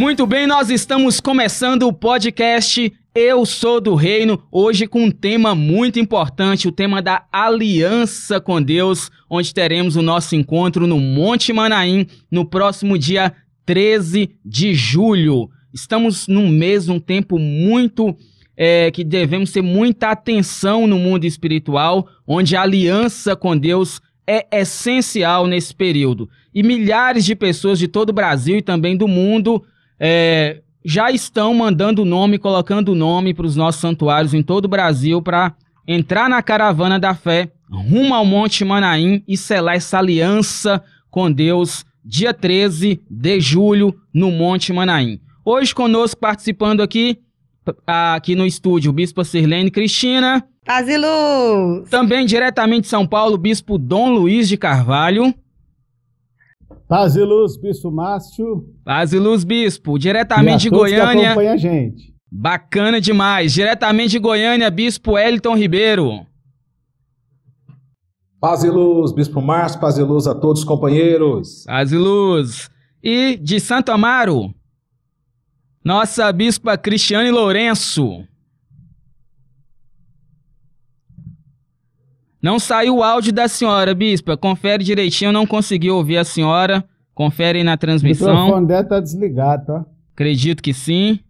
Muito bem, nós estamos começando o podcast Eu Sou do Reino, hoje com um tema muito importante, o tema da aliança com Deus, onde teremos o nosso encontro no Monte Manaim, no próximo dia 13 de julho. Estamos num mês, um tempo muito que devemos ter muita atenção no mundo espiritual, onde a aliança com Deus é essencial nesse período. E milhares de pessoas de todo o Brasil e também do mundo já estão mandando nome, colocando nome para os nossos santuários em todo o Brasil para entrar na caravana da fé rumo ao Monte Manaim e selar essa aliança com Deus dia 13 de julho no Monte Manaim. Hoje conosco participando aqui no estúdio, o Bispo Sirlene Cristina. Paz e luz! Também diretamente de São Paulo, o Bispo Dom Luiz de Carvalho. Paz e luz, Bispo Márcio. Paz e luz, Bispo. Diretamente de Goiânia. Que acompanha a gente. Bacana demais. Diretamente de Goiânia, Bispo Wellington Ribeiro. Paz e luz, Bispo Márcio. Paz e luz a todos os companheiros. Paz e luz. E de Santo Amaro, nossa Bispa Cristiane Lourenço. Não saiu o áudio da senhora, Bispa. Confere direitinho, eu não consegui ouvir a senhora. Confere aí na transmissão. O microfone dela tá desligado, tá? Acredito que sim.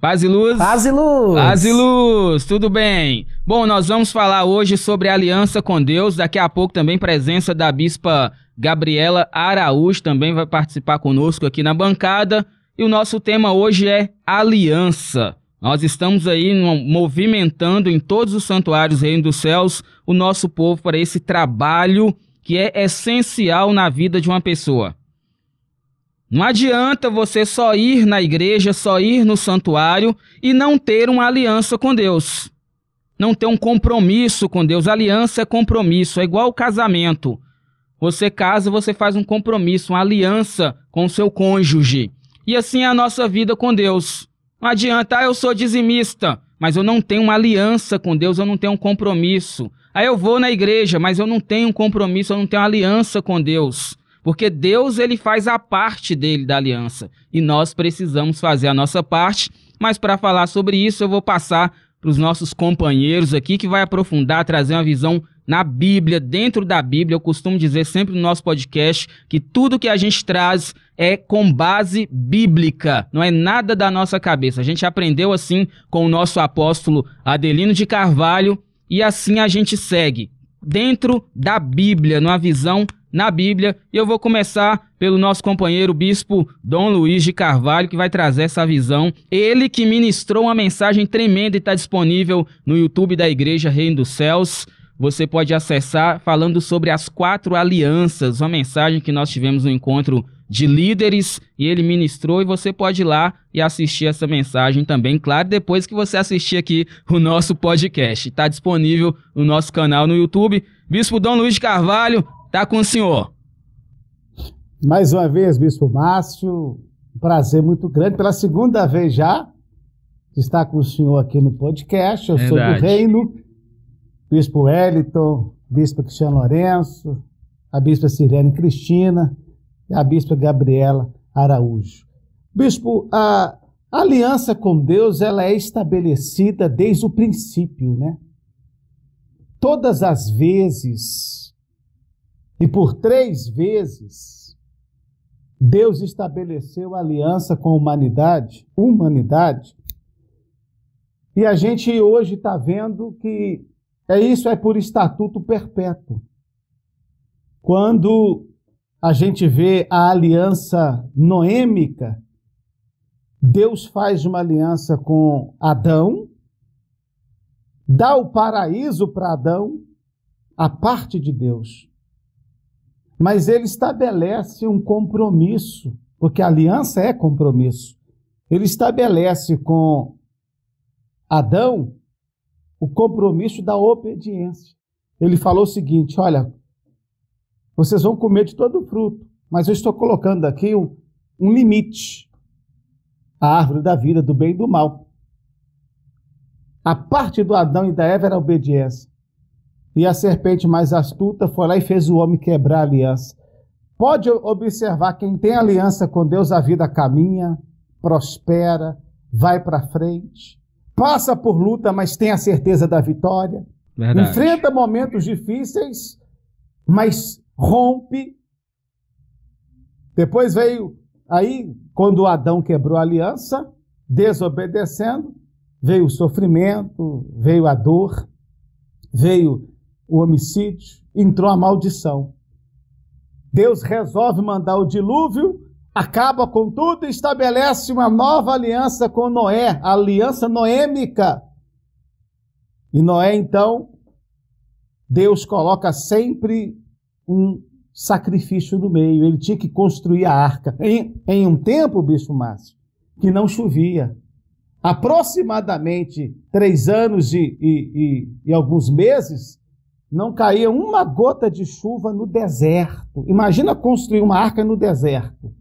Paz e luz. Paz e luz. Paz e luz, tudo bem. Bom, nós vamos falar hoje sobre a aliança com Deus. Daqui a pouco também presença da Bispa Gabriela Araújo também vai participar conosco aqui na bancada. E o nosso tema hoje é aliança. Nós estamos aí movimentando em todos os santuários Reino dos Céus o nosso povo para esse trabalho que é essencial na vida de uma pessoa. Não adianta você só ir na igreja, só ir no santuário e não ter uma aliança com Deus. Não ter um compromisso com Deus. Aliança é compromisso, é igual o casamento. Você casa, você faz um compromisso, uma aliança com o seu cônjuge. E assim é a nossa vida com Deus. Não adianta, eu sou dizimista, mas eu não tenho uma aliança com Deus, eu não tenho um compromisso. Aí eu vou na igreja, mas eu não tenho um compromisso, eu não tenho uma aliança com Deus. Porque Deus, ele faz a parte dele da aliança. E nós precisamos fazer a nossa parte. Mas para falar sobre isso, eu vou passar para os nossos companheiros aqui, que vai aprofundar, trazer uma visão na Bíblia, dentro da Bíblia. Eu costumo dizer sempre no nosso podcast que tudo que a gente traz é com base bíblica, não é nada da nossa cabeça. A gente aprendeu assim com o nosso apóstolo Adelino de Carvalho e assim a gente segue dentro da Bíblia, numa visão na Bíblia. E eu vou começar pelo nosso companheiro Bispo Dom Luiz de Carvalho, que vai trazer essa visão. Ele que ministrou uma mensagem tremenda e está disponível no YouTube da Igreja Reino dos Céus. Você pode acessar falando sobre as 4 alianças, uma mensagem que nós tivemos no encontro de líderes e ele ministrou, e você pode ir lá e assistir essa mensagem também, claro, depois que você assistir aqui o nosso podcast. Está disponível no nosso canal no YouTube. Bispo Dom Luiz de Carvalho, está com o senhor. Mais uma vez, Bispo Márcio, um prazer muito grande, pela segunda vez já, estar com o senhor aqui no podcast. Eu sou do Reino, Bispo Wellington, Bispa Cristiane Lourenço, a Bispa Sirlene Cristina e a Bispa Gabriela Araújo. Bispo, a aliança com Deus, ela é estabelecida desde o princípio, né? Todas as vezes, e por 3 vezes, Deus estabeleceu aliança com a humanidade, e a gente hoje está vendo que isso é por estatuto perpétuo. Quando a gente vê a aliança noêmica, Deus faz uma aliança com Adão, dá o paraíso para Adão, a parte de Deus. Mas ele estabelece um compromisso, porque a aliança é compromisso. Ele estabelece com Adão o compromisso da obediência. Ele falou o seguinte: olha, vocês vão comer de todo o fruto, mas eu estou colocando aqui um limite. A árvore da vida, do bem e do mal. A parte do Adão e da Eva era a obediência. E a serpente mais astuta foi lá e fez o homem quebrar a aliança. pode observar, quem tem aliança com Deus, a vida caminha, prospera, vai para frente, passa por luta, mas tem a certeza da vitória. Verdade. Enfrenta momentos difíceis, mas rompe. Depois veio, aí, quando Adão quebrou a aliança, desobedecendo, veio o sofrimento, veio a dor, veio o homicídio, entrou a maldição. Deus resolve mandar o dilúvio, acaba com tudo e estabelece uma nova aliança com Noé, a aliança noêmica. E Noé, então, Deus coloca sempre um sacrifício no meio. Ele tinha que construir a arca. Em um tempo, Bispo Márcio, que não chovia. Aproximadamente 3 anos e alguns meses, não caía uma gota de chuva no deserto. Imagina construir uma arca no deserto.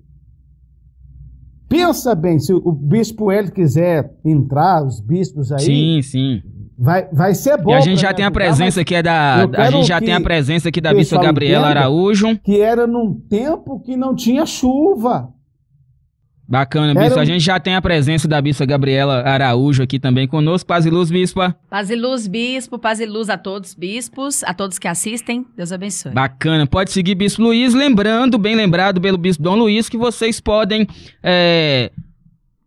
Pensa bem, se o bispo Hélio quiser entrar, os bispos aí... Sim, sim. Vai ser bom. E a gente já tem a presença aqui da bispa Gabriela Araújo. Que era num tempo que não tinha chuva. Bacana, bispo. A gente já tem a presença da bispa Gabriela Araújo aqui também conosco. Paz e luz, bispa. Paz e luz, bispo. Paz e luz a todos, bispos, a todos que assistem. Deus abençoe. Bacana. Pode seguir, bispo Luiz. Lembrando, bem lembrado pelo bispo Dom Luiz, que vocês podem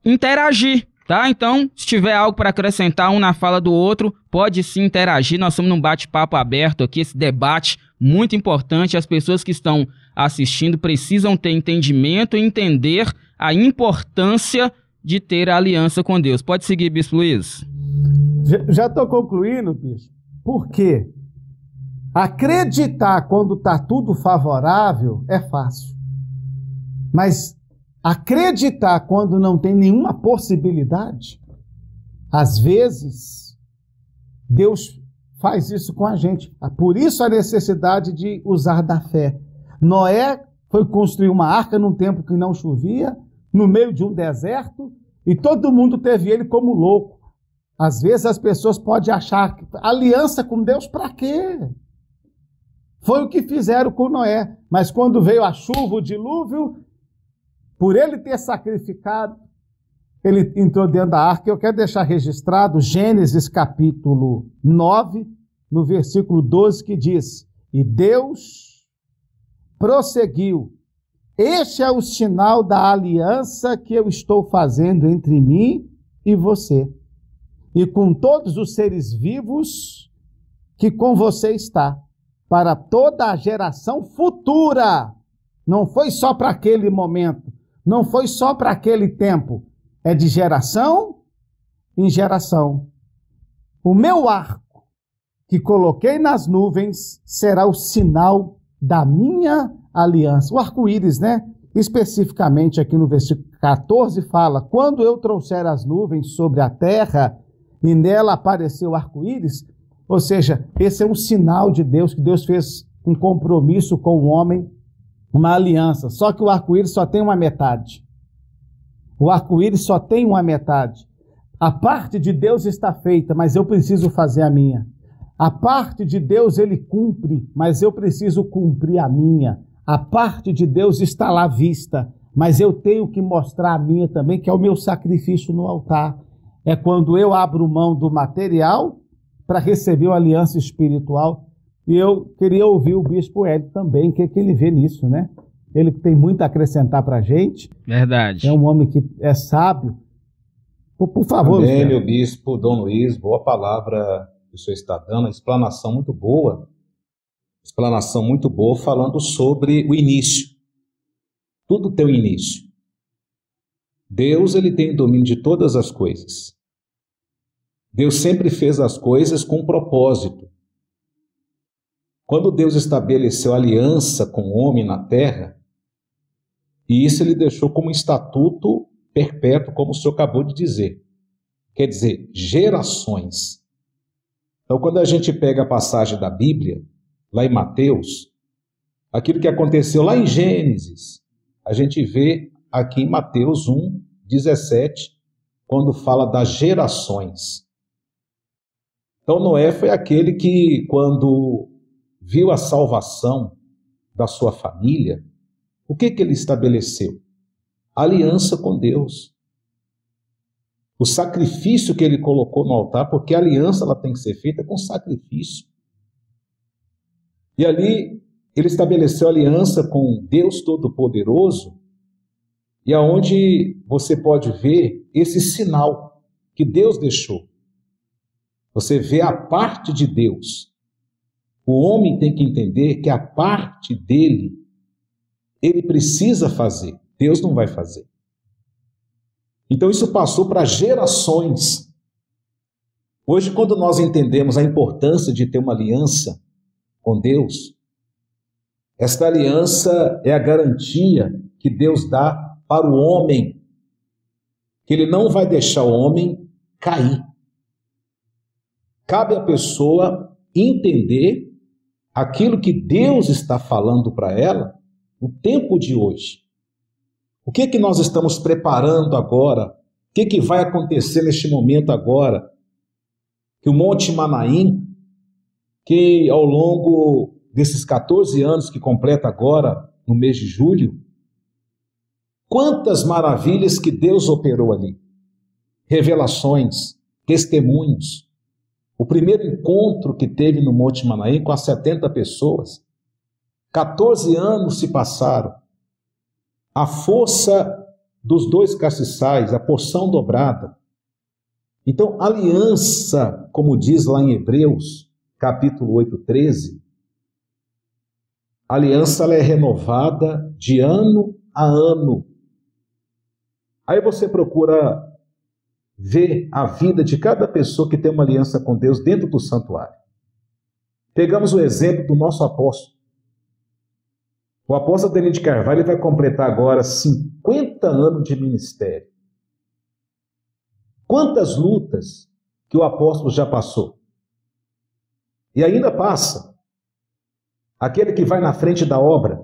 interagir, tá? Então, se tiver algo para acrescentar um na fala do outro, pode sim interagir. Nós estamos num bate-papo aberto aqui, esse debate muito importante. As pessoas que estão assistindo precisam ter entendimento e entender a importância de ter a aliança com Deus. Pode seguir, bispo Luiz. Já estou concluindo, bispo. Por quê? Acreditar quando está tudo favorável é fácil. Mas acreditar quando não tem nenhuma possibilidade, às vezes, Deus faz isso com a gente. Por isso a necessidade de usar da fé. Noé foi construir uma arca num tempo que não chovia, no meio de um deserto, e todo mundo teve ele como louco. Às vezes as pessoas podem achar aliança com Deus para quê? Foi o que fizeram com Noé. Mas quando veio a chuva, o dilúvio, por ele ter sacrificado, ele entrou dentro da arca. Eu quero deixar registrado Gênesis capítulo 9, no versículo 12, que diz: e Deus prosseguiu: este é o sinal da aliança que eu estou fazendo entre mim e você, e com todos os seres vivos que com você está, para toda a geração futura. Não foi só para aquele momento, não foi só para aquele tempo, é de geração em geração. O meu arco que coloquei nas nuvens será o sinal da minha aliança. O arco-íris, né? Especificamente aqui no versículo 14 fala: quando eu trouxer as nuvens sobre a terra e nela apareceu o arco-íris, ou seja, esse é um sinal de Deus, que Deus fez um compromisso com o homem, uma aliança. Só que o arco-íris só tem uma metade. O arco-íris só tem uma metade. A parte de Deus está feita, mas eu preciso fazer a minha. A parte de Deus ele cumpre, mas eu preciso cumprir a minha. A parte de Deus está lá vista, mas eu tenho que mostrar a minha também, que é o meu sacrifício no altar. É quando eu abro mão do material para receber a aliança espiritual. E eu queria ouvir o bispo Hélio também, o que ele vê nisso, né? Ele tem muito a acrescentar para a gente. Verdade. É um homem que é sábio. Por favor. Amém, meu bispo Dom Luiz, boa palavra que o senhor está dando, explanação muito boa, falando sobre o início. Tudo tem um início. Deus, ele tem o domínio de todas as coisas. Deus sempre fez as coisas com um propósito. Quando Deus estabeleceu aliança com o homem na terra, e isso ele deixou como estatuto perpétuo, como o senhor acabou de dizer. Quer dizer, gerações. Então, quando a gente pega a passagem da Bíblia, lá em Mateus, aquilo que aconteceu lá em Gênesis, a gente vê aqui em Mateus 1, 17, quando fala das gerações. Então, Noé foi aquele que, quando viu a salvação da sua família, O que ele estabeleceu? Aliança com Deus. O sacrifício que ele colocou no altar, porque a aliança ela tem que ser feita com sacrifício. E ali ele estabeleceu aliança com Deus Todo-Poderoso, e aonde você pode ver esse sinal que Deus deixou. Você vê a parte de Deus. O homem tem que entender que a parte dele, ele precisa fazer. Deus não vai fazer. Então isso passou para gerações. Hoje, quando nós entendemos a importância de ter uma aliança com Deus, esta aliança é a garantia que Deus dá para o homem, que ele não vai deixar o homem cair. Cabe à pessoa entender aquilo que Deus está falando para ela no tempo de hoje. O que nós estamos preparando agora? O que vai acontecer neste momento agora? Que o Monte Manaim, que ao longo desses 14 anos que completa agora, no mês de julho, quantas maravilhas que Deus operou ali. Revelações, testemunhos. O primeiro encontro que teve no Monte Manaim com as 70 pessoas. 14 anos se passaram. A força dos 2 castiçais, a porção dobrada. Então, aliança, como diz lá em Hebreus, capítulo 8, 13, a aliança ela é renovada de ano a ano. Aí você procura ver a vida de cada pessoa que tem uma aliança com Deus dentro do santuário. Pegamos o exemplo do nosso apóstolo. O apóstolo Denis de Carvalho ele vai completar agora 50 anos de ministério. Quantas lutas que o apóstolo já passou? E ainda passa. Aquele que vai na frente da obra.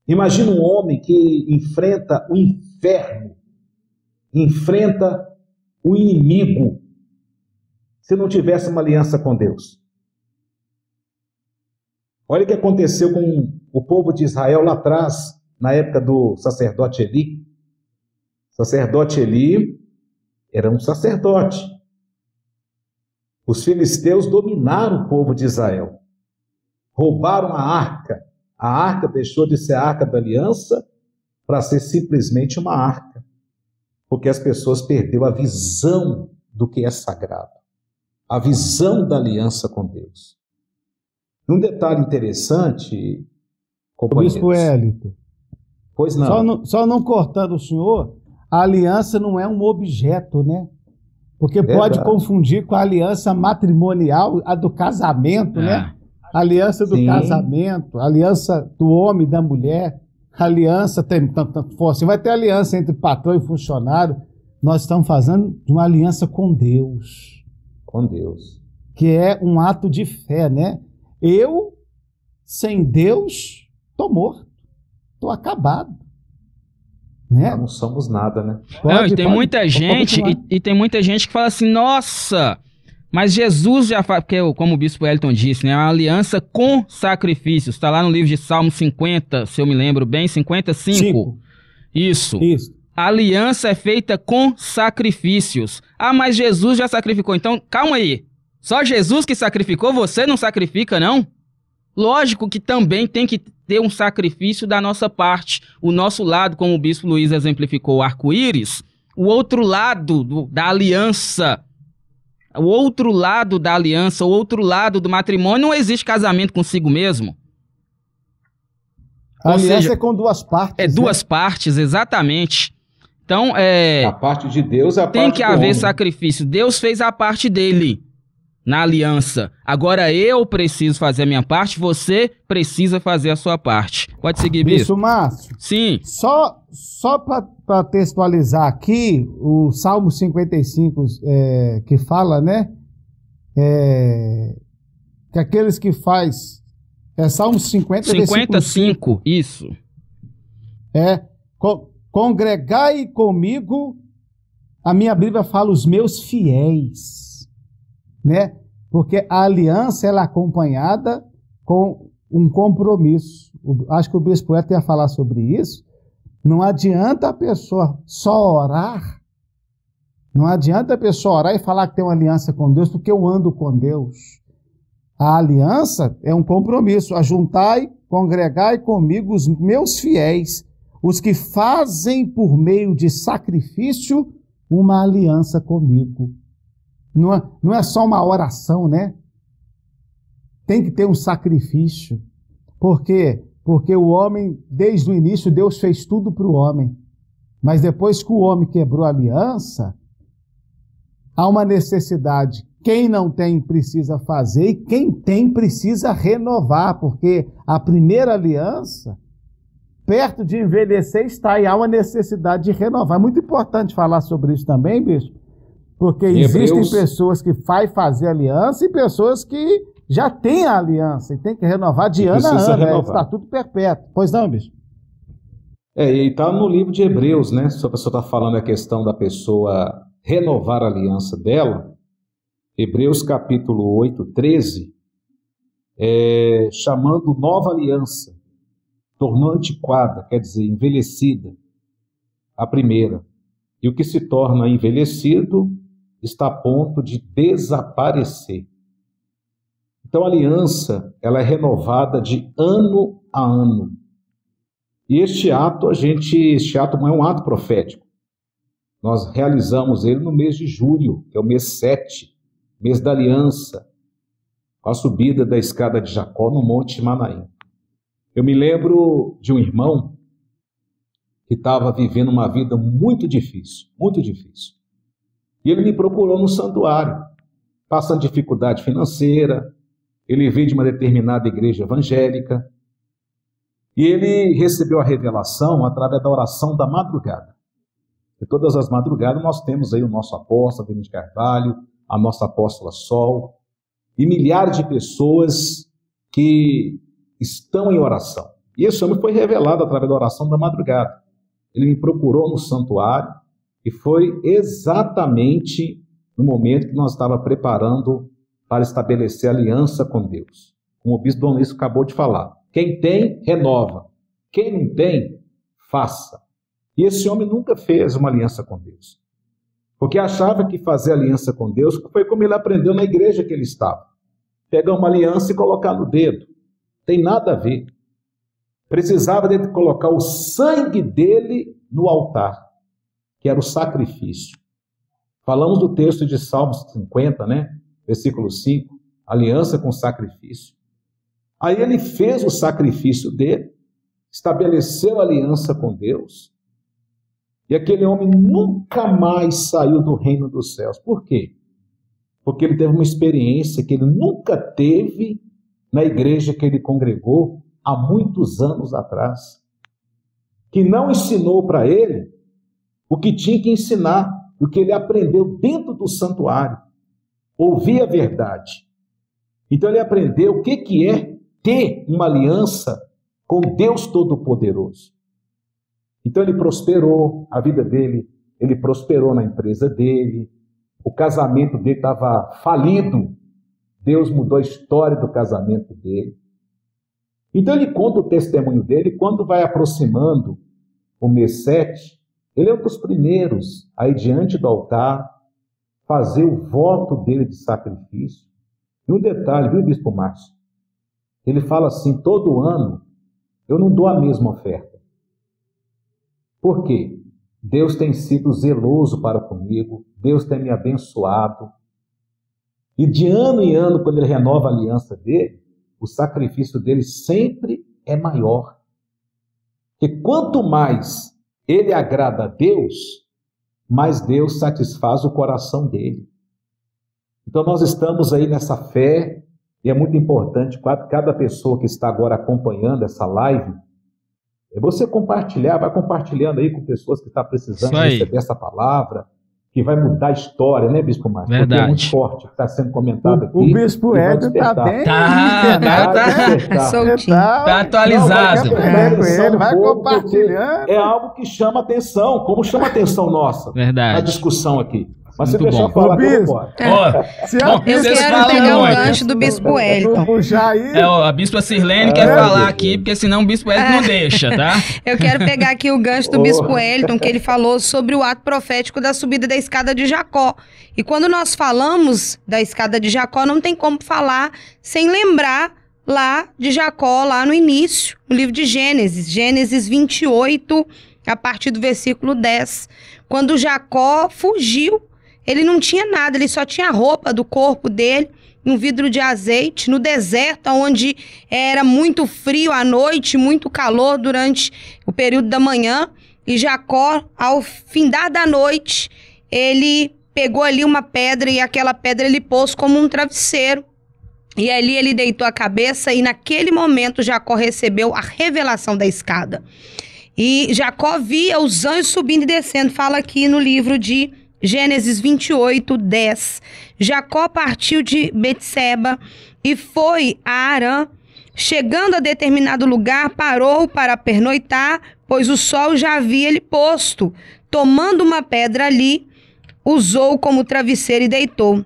Imagina um homem que enfrenta o inferno, enfrenta o inimigo, se não tivesse uma aliança com Deus. Olha o que aconteceu com o povo de Israel lá atrás, na época do sacerdote Eli. O sacerdote Eli era um sacerdote. Os filisteus dominaram o povo de Israel. Roubaram a arca. A arca deixou de ser a arca da aliança para ser simplesmente uma arca. Porque as pessoas perderam a visão do que é sagrado. A visão da aliança com Deus. Um detalhe interessante, companheiros. Bispo Hélito. Pois não. Só não cortando o senhor, a aliança não é um objeto, né? Porque pode confundir com a aliança matrimonial, a do casamento, né? A aliança do casamento, a aliança do homem e da mulher, a aliança tem tanto força. Vai ter aliança entre patrão e funcionário. Nós estamos fazendo de uma aliança com Deus. Com Deus. Que é um ato de fé, né? Eu, sem Deus, estou morto. Estou acabado. Né? Nós não somos nada, né? E tem muita gente, e tem muita gente que fala assim, nossa, mas Jesus já faz, porque como o Bispo Wellington disse, né, é uma aliança com sacrifícios. Está lá no livro de Salmo 50, se eu me lembro bem, 55. Isso. A aliança é feita com sacrifícios. Ah, mas Jesus já sacrificou. Então, calma aí. Só Jesus que sacrificou, você não sacrifica, não? Lógico que também tem que ter um sacrifício da nossa parte. O nosso lado, como o Bispo Luiz exemplificou, o arco-íris, o outro lado da aliança, o outro lado da aliança, o outro lado do matrimônio, não existe casamento consigo mesmo. A aliança é com duas partes. É duas partes, exatamente. Então, a parte de Deus é a parte do tem que haver homem. sacrifício. Deus fez a parte dele na aliança. Agora eu preciso fazer a minha parte, você precisa fazer a sua parte. Pode seguir, Bispo. Bispo Márcio. Sim. Só para textualizar aqui, o Salmo 55, que fala, né? Que aqueles que faz... Salmo 50, 55, isso. Congregai comigo, a minha Bíblia fala os meus fiéis, né? Porque a aliança ela é acompanhada com um compromisso. Acho que o bispo Hélio ia falar sobre isso. Não adianta a pessoa só orar. Não adianta a pessoa orar e falar que tem uma aliança com Deus, porque eu ando com Deus. A aliança é um compromisso. Ajuntai, congregai comigo os meus fiéis, os que fazem por meio de sacrifício uma aliança comigo. Não é só uma oração, né? Tem que ter um sacrifício. Por quê? Porque o homem, desde o início, Deus fez tudo para o homem. Mas depois que o homem quebrou a aliança, há uma necessidade. Quem não tem precisa fazer e quem tem precisa renovar, porque a primeira aliança, perto de envelhecer, está e há uma necessidade de renovar. É muito importante falar sobre isso também, bispo, porque existem pessoas que vai fazer aliança e pessoas que já têm a aliança e tem que renovar de ano a ano, é estatuto perpétuo. Pois não, bispo? E está no livro de Hebreus, né? Se a pessoa está falando a questão da pessoa renovar a aliança dela, Hebreus capítulo 8, 13, chamando nova aliança, tornou antiquada, quer dizer, envelhecida, a primeira. E o que se torna envelhecido está a ponto de desaparecer. Então a aliança, ela é renovada de ano a ano. E este ato não é um ato profético. Nós realizamos ele no mês de julho, que é o mês 7, mês da aliança, a subida da escada de Jacó no Monte Manaim. Eu me lembro de um irmão que estava vivendo uma vida muito difícil, muito difícil. E ele me procurou no santuário, passando dificuldade financeira. Ele veio de uma determinada igreja evangélica e ele recebeu a revelação através da oração da madrugada. E todas as madrugadas nós temos aí o nosso apóstolo, Adelino de Carvalho, a nossa apóstola Sol, e milhares de pessoas que estão em oração. E esse homem foi revelado através da oração da madrugada. Ele me procurou no santuário e foi exatamente no momento que nós estávamos preparando para estabelecer aliança com Deus. Como o bispo Dom Luiz acabou de falar. Quem tem, renova. Quem não tem, faça. E esse homem nunca fez uma aliança com Deus. Porque achava que fazer aliança com Deus foi como ele aprendeu na igreja que ele estava. Pegar uma aliança e colocar no dedo. Tem nada a ver. Precisava de colocar o sangue dele no altar, que era o sacrifício. Falamos do texto de Salmos 50, né? Versículo 5, aliança com sacrifício. Aí ele fez o sacrifício dele, estabeleceu a aliança com Deus, e aquele homem nunca mais saiu do reino dos céus. Por quê? Porque ele teve uma experiência que ele nunca teve na igreja que ele congregou há muitos anos atrás, que não ensinou para ele o que tinha que ensinar, o que ele aprendeu dentro do santuário. Ouvir a verdade. Então ele aprendeu o que é ter uma aliança com Deus Todo-Poderoso. Então ele prosperou, a vida dele, ele prosperou na empresa dele, o casamento dele estava falido, Deus mudou a história do casamento dele. Então ele conta o testemunho dele, quando vai aproximando o mês 7, ele é um dos primeiros a ir diante do altar, fazer o voto dele de sacrifício. E um detalhe, viu, Bispo Márcio? Ele fala assim, todo ano eu não dou a mesma oferta. Por quê? Deus tem sido zeloso para comigo, Deus tem me abençoado. E de ano em ano, quando ele renova a aliança dele, o sacrifício dele sempre é maior. Porque quanto mais ele agrada a Deus, mais Deus satisfaz o coração dele. Então nós estamos aí nessa fé, e é muito importante, cada pessoa que está agora acompanhando essa live, é você compartilhar, vai compartilhando aí com pessoas que estão precisando receber essa palavra, que vai mudar a história, né, Bispo Márcio? Verdade. Porque é muito forte, que está sendo comentado aqui. O Bispo Hélio está bem. Tá atualizado. Vai compartilhando. É algo que chama atenção, como chama atenção nossa. Verdade. Na discussão aqui. Mas se Muito deixar bom. falar, Ô, eu bispo. posso. Ó, Se bom, Eu vocês quero falam pegar o muito. gancho do Bispo Wellington. Puxar aí. Ó, a Bispa Sirlene quer falar aqui, porque senão o Bispo Wellington não deixa, tá? Eu quero pegar aqui o gancho do Bispo Wellington, que ele falou sobre o ato profético da subida da escada de Jacó. E quando nós falamos da escada de Jacó, não tem como falar sem lembrar lá de Jacó, lá no início, no livro de Gênesis, Gênesis 28, a partir do versículo 10. Quando Jacó fugiu, ele não tinha nada, ele só tinha a roupa do corpo dele, um vidro de azeite, no deserto, onde era muito frio à noite, muito calor durante o período da manhã. E Jacó, ao findar da noite, ele pegou ali uma pedra e aquela pedra ele pôs como um travesseiro. E ali ele deitou a cabeça e naquele momento Jacó recebeu a revelação da escada. E Jacó via os anjos subindo e descendo. Fala aqui no livro de Gênesis 28, 10. Jacó partiu de Betseba e foi a Harã. Chegando a determinado lugar, parou para pernoitar, pois o sol já havia lhe posto. Tomando uma pedra ali, usou como travesseiro e deitou.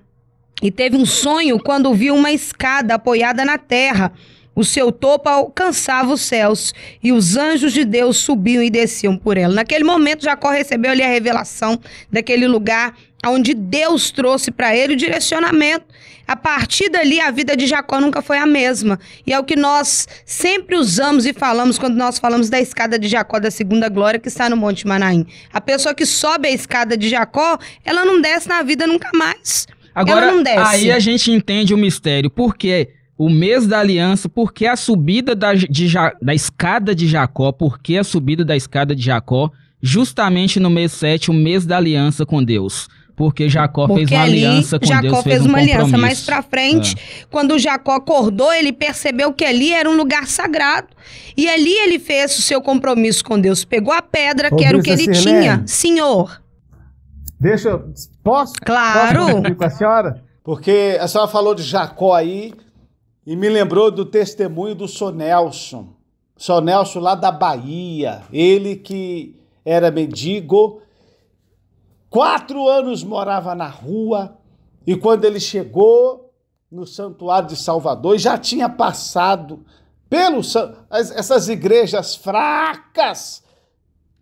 E teve um sonho quando viu uma escada apoiada na terra. O seu topo alcançava os céus e os anjos de Deus subiam e desciam por ela. Naquele momento, Jacó recebeu ali a revelação daquele lugar onde Deus trouxe para ele o direcionamento. A partir dali, a vida de Jacó nunca foi a mesma. E é o que nós sempre usamos e falamos quando nós falamos da escada de Jacó, da segunda glória, que está no Monte Manaim. A pessoa que sobe a escada de Jacó, ela não desce na vida nunca mais. Agora, ela não desce. aí a gente entende o mistério. Por quê? O mês da aliança, por que a subida da escada de Jacó? Por que a subida da escada de Jacó? Justamente no mês 7, o mês da aliança com Deus. Porque Jacó fez uma aliança com Deus, Jacó fez um uma aliança. compromisso. Mais pra frente, quando Jacó acordou, ele percebeu que ali era um lugar sagrado. E ali ele fez o seu compromisso com Deus. Pegou a pedra, que era o que ele tinha. Senhor. Deixa eu... Posso? Claro. Posso discutir com a senhora? Porque a senhora falou de Jacó aí e me lembrou do testemunho do Sr. Nelson. Sr. Nelson lá da Bahia. Ele que era mendigo, 4 anos morava na rua e quando ele chegou no Santuário de Salvador, já tinha passado essas igrejas fracas,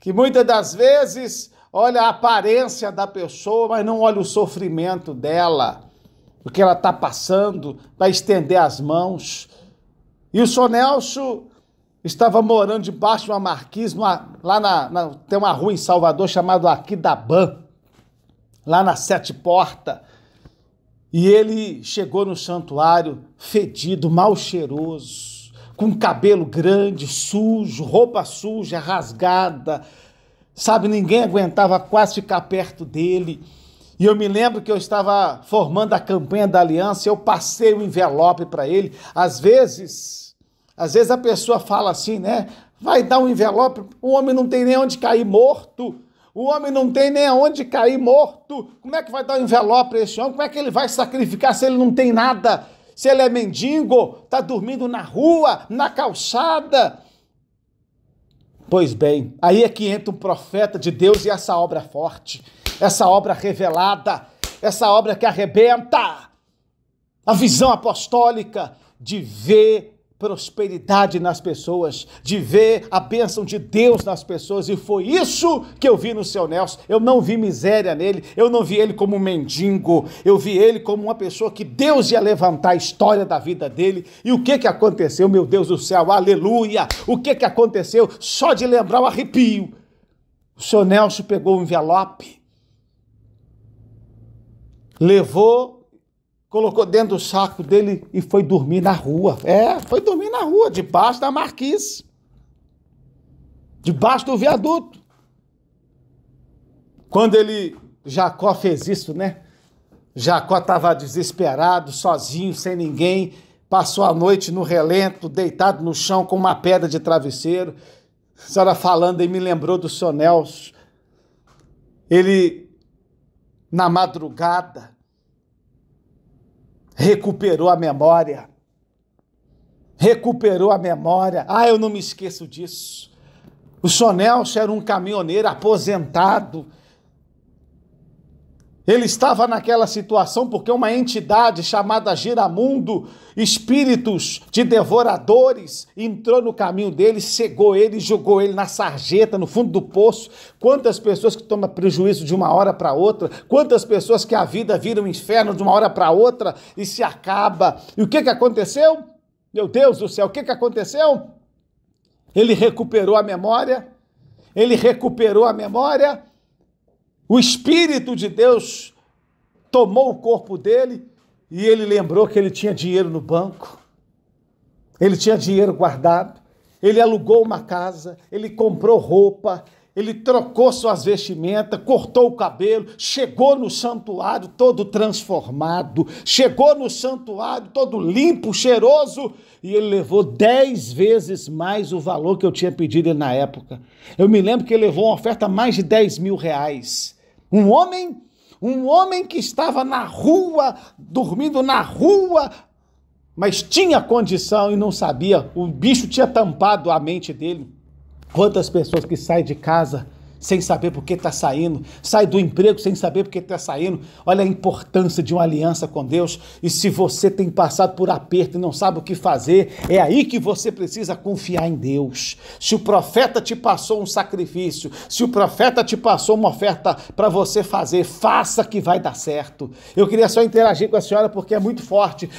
que muitas das vezes olha a aparência da pessoa, mas não olha o sofrimento dela, o que ela está passando, para estender as mãos. E o Sr. Nelson estava morando debaixo de uma marquise, tem uma rua em Salvador chamada Aquidabã, lá na Sete Portas. E ele chegou no santuário fedido, mal cheiroso, com cabelo grande, sujo, roupa suja, rasgada. Sabe, ninguém aguentava quase ficar perto dele. E eu me lembro que eu estava formando a campanha da aliança, eu passei o envelope para ele. Às vezes a pessoa fala assim, né? Vai dar um envelope, o homem não tem nem onde cair morto. O homem não tem nem onde cair morto. Como é que vai dar um envelope para esse homem? Como é que ele vai sacrificar se ele não tem nada? Se ele é mendigo, está dormindo na rua, na calçada. Pois bem, aí é que entra um profeta de Deus e essa obra forte, essa obra revelada, essa obra que arrebenta a visão apostólica de ver prosperidade nas pessoas, de ver a bênção de Deus nas pessoas, e foi isso que eu vi no Sr. Nelson. Eu não vi miséria nele, eu não vi ele como um mendigo, eu vi ele como uma pessoa que Deus ia levantar a história da vida dele. E o que aconteceu, meu Deus do céu, aleluia, o que aconteceu? Só de lembrar o arrepio. O Sr. Nelson pegou o envelope, levou, colocou dentro do saco dele e foi dormir na rua. Foi dormir na rua, debaixo da marquise, debaixo do viaduto. Quando Jacó fez isso, né? Jacó estava desesperado, sozinho, sem ninguém, passou a noite no relento, deitado no chão com uma pedra de travesseiro. A senhora falando aí me lembrou do Sr. Nelson. Ele, na madrugada, recuperou a memória. Ah, eu não me esqueço disso. O Sr. Nelson era um caminhoneiro aposentado. Ele estava naquela situação porque uma entidade chamada Giramundo, espíritos de devoradores, entrou no caminho dele, cegou ele, jogou ele na sarjeta, no fundo do poço. Quantas pessoas que tomam prejuízo de uma hora para outra, quantas pessoas que a vida vira um inferno de uma hora para outra e se acaba. E o que aconteceu? Meu Deus do céu, o que aconteceu? Ele recuperou a memória, o Espírito de Deus tomou o corpo dele e ele lembrou que ele tinha dinheiro no banco, ele tinha dinheiro guardado, ele alugou uma casa, ele comprou roupa, ele trocou suas vestimentas, cortou o cabelo, chegou no santuário todo transformado, chegou no santuário todo limpo, cheiroso, e ele levou 10 vezes mais o valor que eu tinha pedido ele na época. Eu me lembro que ele levou uma oferta mais de 10 mil reais. Um homem que estava na rua, dormindo na rua, mas tinha condição e não sabia, o bicho tinha tampado a mente dele. Quantas pessoas que saem de casa sem saber por que está saindo, sai do emprego sem saber por que está saindo. Olha a importância de uma aliança com Deus. E se você tem passado por aperto e não sabe o que fazer, é aí que você precisa confiar em Deus. Se o profeta te passou um sacrifício, se o profeta te passou uma oferta para você fazer, faça que vai dar certo. Eu queria só interagir com a senhora porque é muito forte,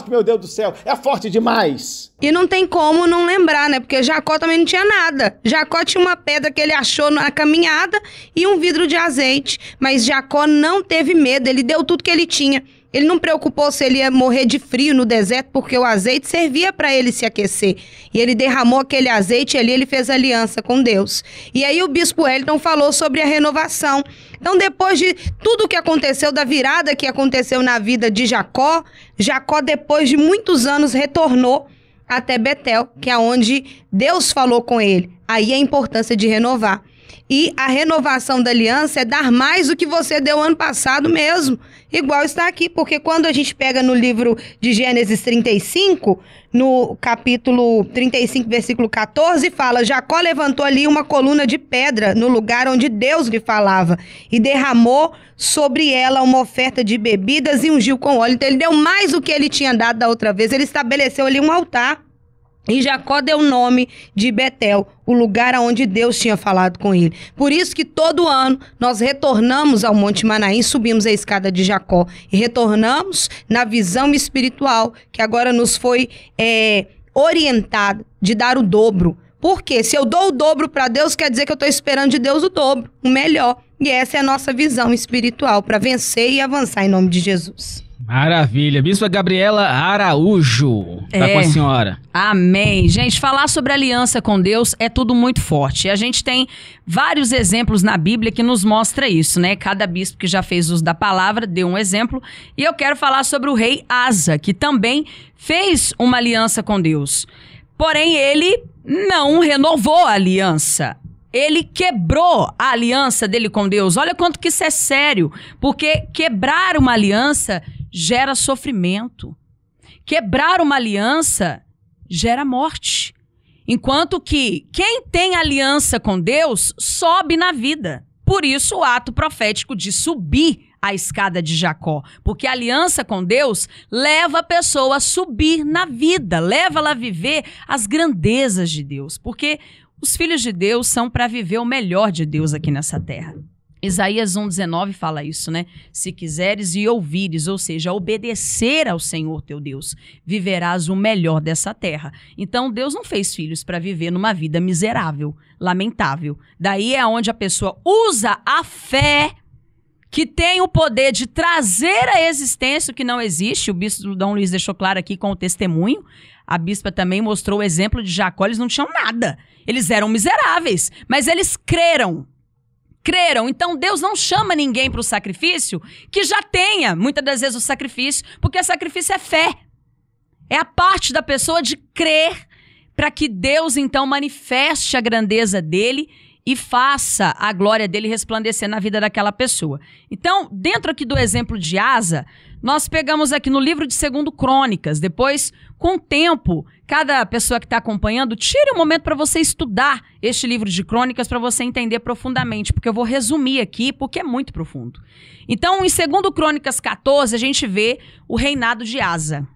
meu Deus do céu, é forte demais. E não tem como não lembrar, né? Porque Jacó também não tinha nada. Jacó tinha uma pedra que ele achou na caminhada e um vidro de azeite. Mas Jacó não teve medo, ele deu tudo que ele tinha. Ele não preocupou se ele ia morrer de frio no deserto, porque o azeite servia para ele se aquecer. E ele derramou aquele azeite e ali ele fez aliança com Deus. E aí o bispo Wellington falou sobre a renovação. Então, depois de tudo que aconteceu, da virada que aconteceu na vida de Jacó, Jacó, depois de muitos anos, retornou até Betel, que é onde Deus falou com ele. Aí a importância de renovar. E a renovação da aliança é dar mais do que você deu ano passado mesmo. Igual está aqui, porque quando a gente pega no livro de Gênesis 35, no capítulo 35, versículo 14, fala: Jacó levantou ali uma coluna de pedra no lugar onde Deus lhe falava e derramou sobre ela uma oferta de bebidas e ungiu com óleo. Então ele deu mais do que ele tinha dado da outra vez. Ele estabeleceu ali um altar. E Jacó deu o nome de Betel, o lugar onde Deus tinha falado com ele. Por isso que todo ano nós retornamos ao Monte Manaim, subimos a escada de Jacó e retornamos na visão espiritual que agora nos foi orientado de dar o dobro. Porque se eu dou o dobro para Deus, quer dizer que eu estou esperando de Deus o dobro, o melhor. E essa é a nossa visão espiritual para vencer e avançar em nome de Jesus. Maravilha. Bispa Gabriela Araújo, tá com a senhora. Amém. Gente, falar sobre aliança com Deus é tudo muito forte. E a gente tem vários exemplos na Bíblia que nos mostra isso, né? Cada bispo que já fez uso da palavra deu um exemplo. E eu quero falar sobre o rei Asa, que também fez uma aliança com Deus. Porém, ele não renovou a aliança. Ele quebrou a aliança dele com Deus. Olha quanto que isso é sério. Porque quebrar uma aliança gera sofrimento. Quebrar uma aliança gera morte. Enquanto que quem tem aliança com Deus sobe na vida. Por isso o ato profético de subir a escada de Jacó. Porque a aliança com Deus leva a pessoa a subir na vida. Leva-la a viver as grandezas de Deus. Porque os filhos de Deus são para viver o melhor de Deus aqui nessa terra. Isaías 1,19 fala isso, né? Se quiseres e ouvires, ou seja, obedecer ao Senhor teu Deus, viverás o melhor dessa terra. Então, Deus não fez filhos para viver numa vida miserável, lamentável. Daí é onde a pessoa usa a fé, que tem o poder de trazer à existência o que não existe. O bispo Dom Luiz deixou claro aqui com o testemunho. A bispa também mostrou o exemplo de Jacó. Eles não tinham nada. Eles eram miseráveis, mas eles creram. Então Deus não chama ninguém para o sacrifício que já tenha, muitas das vezes, o sacrifício, porque sacrifício é fé. É a parte da pessoa de crer para que Deus, então, manifeste a grandeza dele e faça a glória dele resplandecer na vida daquela pessoa. Então, dentro aqui do exemplo de Asa, nós pegamos aqui no livro de 2 Crônicas, depois, com o tempo cada pessoa que está acompanhando, tire um momento para você estudar este livro de Crônicas para você entender profundamente, porque eu vou resumir aqui, porque é muito profundo. Então, em 2 Crônicas 14, a gente vê o reinado de Asa.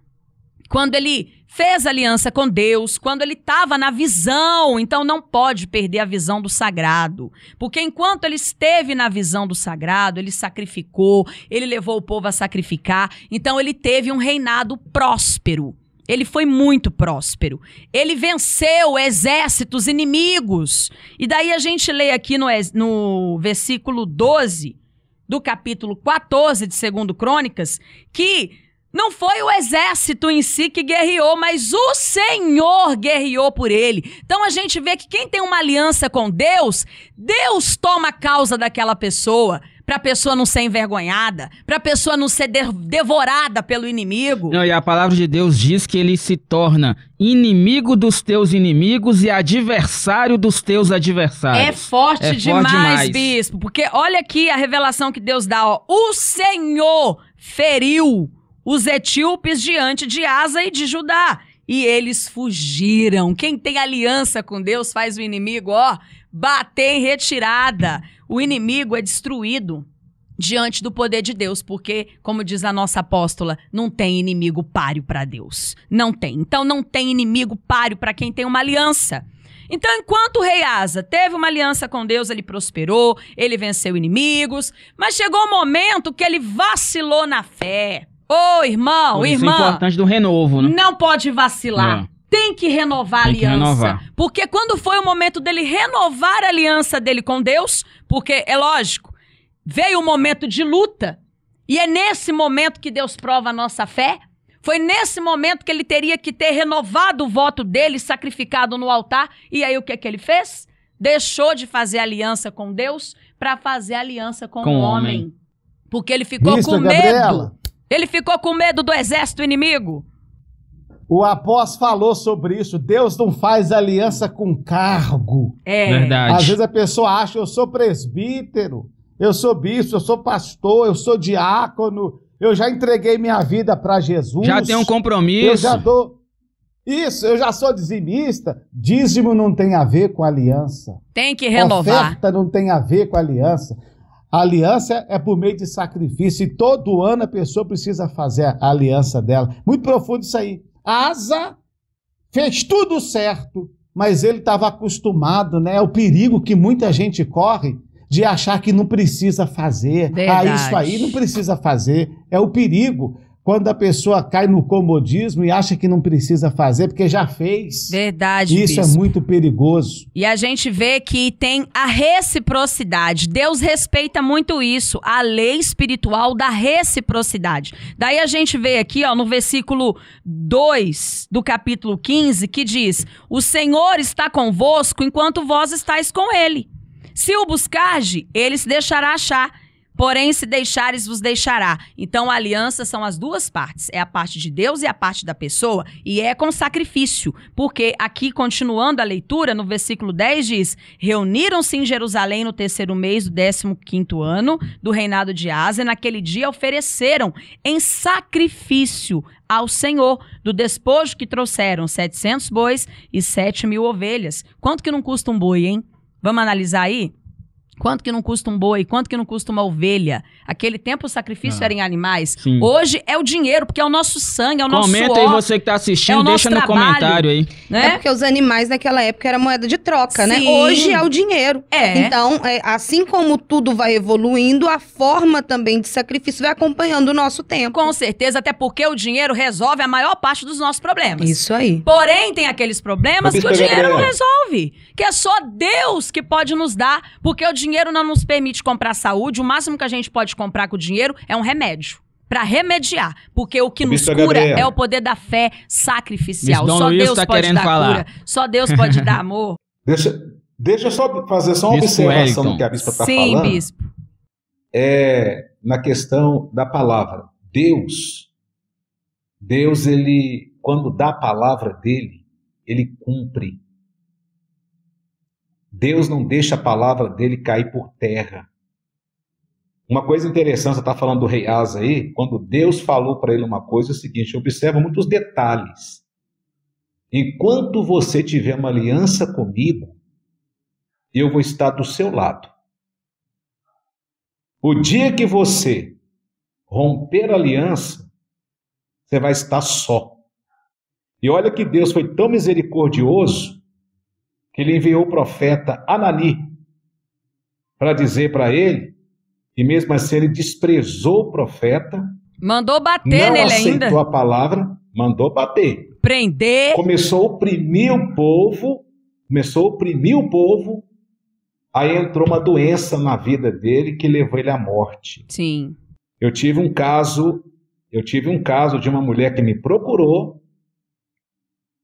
Quando ele fez aliança com Deus, quando ele estava na visão, então não pode perder a visão do sagrado. Porque enquanto ele esteve na visão do sagrado, ele sacrificou, ele levou o povo a sacrificar, então ele teve um reinado próspero. Ele foi muito próspero. Ele venceu exércitos inimigos. E daí a gente lê aqui no versículo 12 do capítulo 14 de 2 Crônicas, que não foi o exército em si que guerreou, mas o Senhor guerreou por ele. Então a gente vê que quem tem uma aliança com Deus, Deus toma a causa daquela pessoa, para a pessoa não ser envergonhada, para a pessoa não ser devorada pelo inimigo. Não, e a palavra de Deus diz que ele se torna inimigo dos teus inimigos e adversário dos teus adversários. É forte demais, bispo, porque olha aqui a revelação que Deus dá, ó. O Senhor feriu os etíopes diante de Asa e de Judá, e eles fugiram. Quem tem aliança com Deus faz o inimigo, ó, bater em retirada. O inimigo é destruído diante do poder de Deus, porque, como diz a nossa apóstola, não tem inimigo páreo para Deus. Não tem. Então não tem inimigo páreo para quem tem uma aliança. Então, enquanto o rei Asa teve uma aliança com Deus, ele prosperou, ele venceu inimigos, mas chegou um momento que ele vacilou na fé. Ô, irmão, irmã, isso é importante do renovo, né? Não pode vacilar. Tem que renovar a aliança. Porque quando foi o momento dele renovar a aliança dele com Deus, porque, é lógico, veio um momento de luta, e é nesse momento que Deus prova a nossa fé. Foi nesse momento que ele teria que ter renovado o voto dele, sacrificado no altar. E aí o que ele fez? Deixou de fazer aliança com Deus para fazer aliança com o homem. Porque ele ficou com medo. Ele ficou com medo do exército inimigo. O apóstolo falou sobre isso. Deus não faz aliança com cargo. É verdade. Às vezes a pessoa acha, eu sou presbítero, eu sou bispo, eu sou pastor, eu sou diácono, eu já entreguei minha vida para Jesus. Já tem um compromisso. Eu já dou... Isso, eu já sou dizimista. Dízimo não tem a ver com aliança. Tem que renovar. Oferta não tem a ver com aliança. A aliança é por meio de sacrifício e todo ano a pessoa precisa fazer a aliança dela. Muito profundo isso aí. Asa fez tudo certo, mas ele estava acostumado, né? É o perigo que muita gente corre de achar que não precisa fazer. Verdade. Isso aí não precisa fazer. É o perigo quando a pessoa cai no comodismo e acha que não precisa fazer porque já fez. Verdade, Isso bispo. é muito perigoso. E a gente vê que tem a reciprocidade. Deus respeita muito isso, a lei espiritual da reciprocidade. Daí a gente vê aqui, ó, no versículo 2 do capítulo 15, que diz: o Senhor está convosco enquanto vós estáis com ele. Se o buscardes, ele se deixará achar. Porém, se deixares, vos deixará. Então, a aliança são as duas partes. É a parte de Deus e a parte da pessoa. E é com sacrifício. Porque aqui, continuando a leitura, no versículo 10 diz: reuniram-se em Jerusalém no 3º mês do 15º ano do reinado de Asa. E naquele dia ofereceram em sacrifício ao Senhor do despojo que trouxeram 700 bois e 7.000 ovelhas. Quanto que não custa um boi, hein? Vamos analisar aí? Quanto que não custa um boi? Quanto que não custa uma ovelha? Aquele tempo o sacrifício era em animais. Sim. Hoje é o dinheiro, porque é o nosso sangue, é o nosso Comenta suor. aí você que tá assistindo, é deixa no comentário aí. Né? É porque os animais naquela época era moeda de troca, né? Sim. Hoje é o dinheiro. É. Então, assim como tudo vai evoluindo, a forma também de sacrifício vai acompanhando o nosso tempo. Com certeza, até porque o dinheiro resolve a maior parte dos nossos problemas. Isso aí. Porém, tem aqueles problemas que o dinheiro não resolve. Que é só Deus que pode nos dar, porque o dinheiro não nos permite comprar saúde. O máximo que a gente pode comprar com o dinheiro é um remédio. Pra remediar. Porque o que nos cura é o poder da fé sacrificial. Bispo Dom Só Luiz Deus tá pode querendo dar falar. cura. Só Deus pode dar amor. Deixa eu só fazer só uma Bispo observação Wellington. do que a bispa está Sim, falando. bispo. Na questão da palavra. Deus, ele, quando dá a palavra dele, ele cumpre. Deus não deixa a palavra dele cair por terra. Uma coisa interessante, você está falando do rei Asa aí, quando Deus falou para ele uma coisa, é o seguinte: observa muitos detalhes. enquanto você tiver uma aliança comigo, eu vou estar do seu lado. O dia que você romper a aliança, você vai estar só. E olha que Deus foi tão misericordioso que ele enviou o profeta Anani para dizer para ele, e mesmo assim ele desprezou o profeta. Mandou bater nele ainda. Não aceitou a palavra, mandou bater. Prender. Começou a oprimir o povo, aí entrou uma doença na vida dele que levou ele à morte. Sim. Eu tive um caso de uma mulher que me procurou,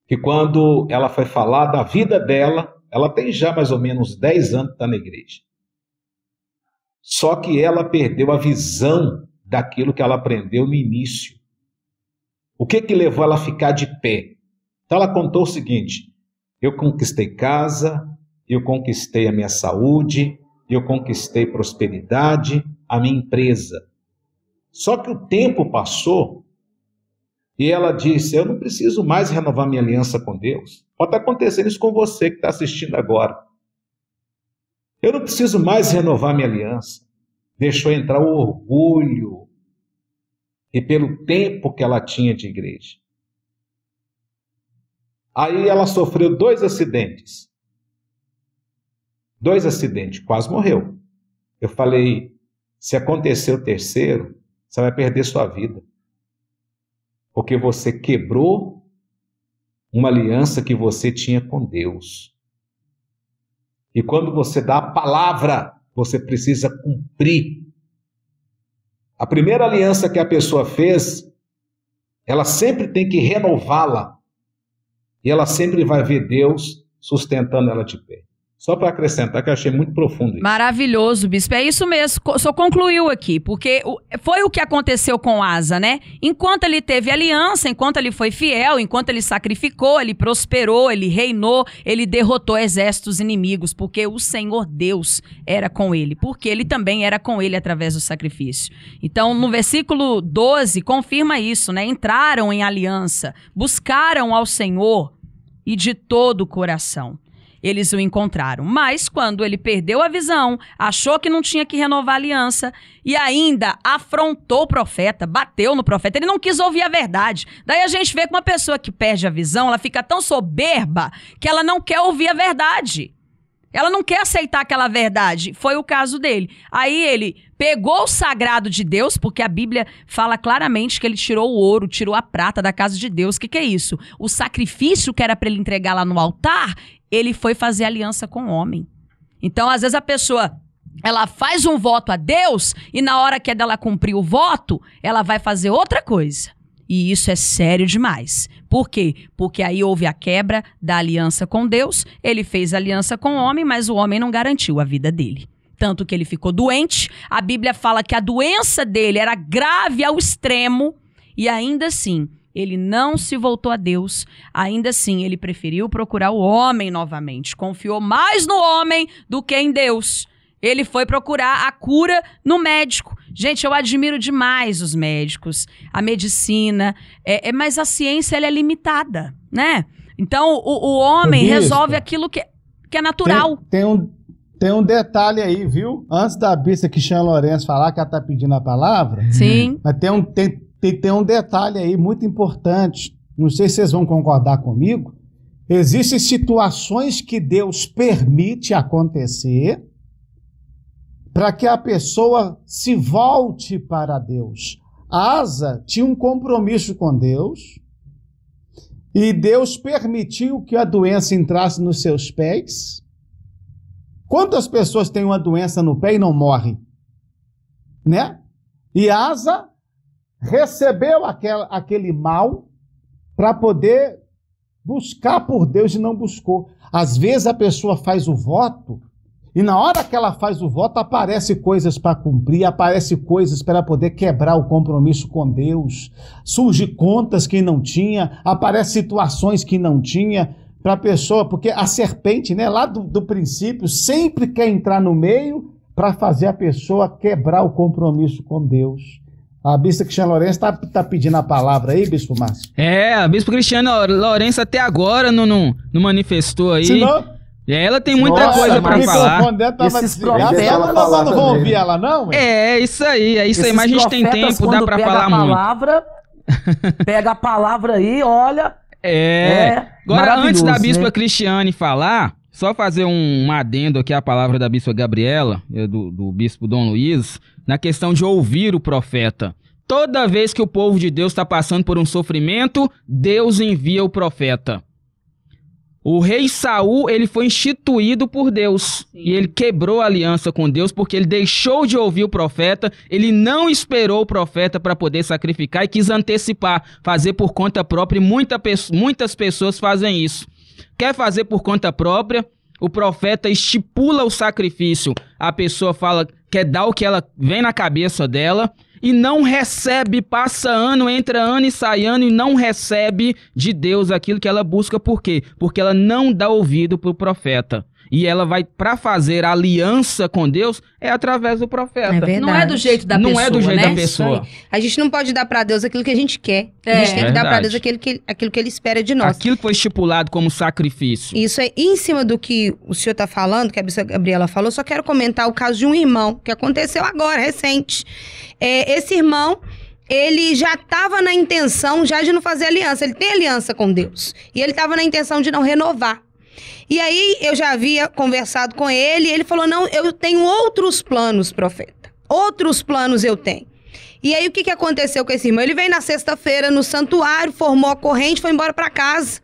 que quando ela foi falar da vida dela, ela tem já mais ou menos 10 anos que está na igreja. Só que ela perdeu a visão daquilo que ela aprendeu no início. O que levou ela a ficar de pé? Então ela contou o seguinte: eu conquistei casa, eu conquistei a minha saúde, eu conquistei prosperidade, a minha empresa. Só que o tempo passou e ela disse: eu não preciso mais renovar minha aliança com Deus. Pode estar acontecendo isso com você que está assistindo agora. Eu não preciso mais renovar minha aliança. Deixou entrar o orgulho e pelo tempo que ela tinha de igreja. Aí ela sofreu 2 acidentes. 2 acidentes, quase morreu. Eu falei: se acontecer o terceiro, você vai perder sua vida. Porque você quebrou uma aliança que você tinha com Deus. E quando você dá a palavra, você precisa cumprir. A primeira aliança que a pessoa fez, ela sempre tem que renová-la. E ela sempre vai ver Deus sustentando ela de pé. Só para acrescentar, que eu achei muito profundo isso. Maravilhoso, bispo. É isso mesmo. Só concluiu aqui, porque foi o que aconteceu com Asa, né? Enquanto ele teve aliança, enquanto ele foi fiel, enquanto ele sacrificou, ele prosperou, ele reinou, ele derrotou exércitos inimigos, porque o Senhor Deus era com ele, porque ele também era com ele através do sacrifício. Então, no versículo 12, confirma isso, né? Entraram em aliança, buscaram ao Senhor e de todo o coração eles o encontraram. Mas quando ele perdeu a visão, achou que não tinha que renovar a aliança e ainda afrontou o profeta, bateu no profeta, ele não quis ouvir a verdade. Daí a gente vê que uma pessoa que perde a visão, ela fica tão soberba que ela não quer ouvir a verdade. Ela não quer aceitar aquela verdade. Foi o caso dele. Aí ele pegou o sagrado de Deus, porque a Bíblia fala claramente que ele tirou o ouro, tirou a prata da casa de Deus. O que é isso? O sacrifício que era para ele entregar lá no altar, ele foi fazer aliança com o homem. Então, às vezes a pessoa, ela faz um voto a Deus e na hora que é dela cumprir o voto, ela vai fazer outra coisa. E isso é sério demais. Por quê? Porque aí houve a quebra da aliança com Deus, ele fez aliança com o homem, mas o homem não garantiu a vida dele. Tanto que ele ficou doente, a Bíblia fala que a doença dele era grave ao extremo, e ainda assim, ele não se voltou a Deus, ainda assim, ele preferiu procurar o homem novamente, confiou mais no homem do que em Deus. Ele foi procurar a cura no médico. Gente, eu admiro demais os médicos, a medicina, mas a ciência ela é limitada, né? Então, o homem resolve aquilo que é natural. Tem um detalhe aí, viu? Antes da bispa Cristiane Lourenço falar que ela está pedindo a palavra, sim, mas tem um detalhe aí muito importante. Não sei se vocês vão concordar comigo. Existem situações que Deus permite acontecer para que a pessoa se volte para Deus. Asa tinha um compromisso com Deus e Deus permitiu que a doença entrasse nos seus pés. Quantas pessoas têm uma doença no pé e não morrem? Né? E Asa recebeu aquele mal para poder buscar por Deus e não buscou. Às vezes a pessoa faz o voto e na hora que ela faz o voto aparece coisas para cumprir, aparece coisas para poder quebrar o compromisso com Deus, surge contas que não tinha, aparece situações que não tinha para a pessoa, porque a serpente, né, lá do princípio, sempre quer entrar no meio para fazer a pessoa quebrar o compromisso com Deus. A bispa Cristiane Lourenço tá pedindo a palavra aí, Bispo Márcio? A bispa Cristiane Lourenço até agora não manifestou aí. Senão... Ela tem muita coisa pra falar. Esses profetas não vão ouvir ela, não? Isso aí, mas a gente tem tempo, dá pra falar muito. Pega a palavra aí, olha. Agora, antes da bispa Cristiane falar, só fazer um adendo aqui à palavra da bispa Gabriela, do bispo Dom Luiz, na questão de ouvir o profeta. Toda vez que o povo de Deus está passando por um sofrimento, Deus envia o profeta. O rei Saul, ele foi instituído por Deus. Sim. E ele quebrou a aliança com Deus porque ele deixou de ouvir o profeta, ele não esperou o profeta para poder sacrificar e quis antecipar, fazer por conta própria, e muitas pessoas fazem isso. Quer fazer por conta própria, o profeta estipula o sacrifício, a pessoa fala, quer dar o que ela vem na cabeça dela, e não recebe, passa ano, entra ano e sai ano, e não recebe de Deus aquilo que ela busca. Por quê? Porque ela não dá ouvido para o profeta. E ela vai, para fazer aliança com Deus, é através do profeta. Não é do jeito da pessoa, Não é do jeito né? da pessoa. A gente não pode dar para Deus aquilo que a gente quer. A gente tem que dar para Deus aquilo que Ele espera de nós. Aquilo que foi estipulado como sacrifício. Isso é em cima do que o senhor está falando, que a bispa Gabriela falou, só quero comentar o caso de um irmão, que aconteceu agora, recente. Esse irmão, ele já estava na intenção já de não fazer aliança. Ele tem aliança com Deus. E ele estava na intenção de não renovar. E aí, eu já havia conversado com ele, e ele falou, não, eu tenho outros planos, profeta. Outros planos eu tenho. E aí, o que aconteceu com esse irmão? Ele veio na sexta-feira no santuário, formou a corrente, foi embora para casa.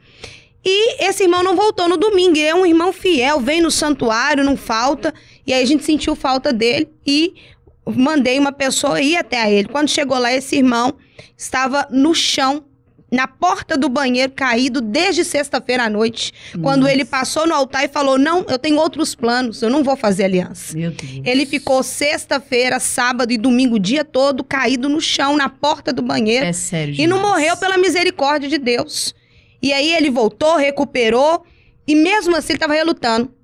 E esse irmão não voltou no domingo, ele é um irmão fiel, vem no santuário, não falta. E aí, a gente sentiu falta dele e mandei uma pessoa ir até ele. Quando chegou lá, esse irmão estava no chão, na porta do banheiro, caído desde sexta-feira à noite. Nossa. Quando ele passou no altar e falou, não, eu tenho outros planos, eu não vou fazer aliança. Meu Deus. Ele ficou sexta-feira, sábado e domingo, o dia todo, caído no chão, na porta do banheiro. É sério, e não morreu pela misericórdia de Deus. E aí ele voltou, recuperou, e mesmo assim ele estava relutando.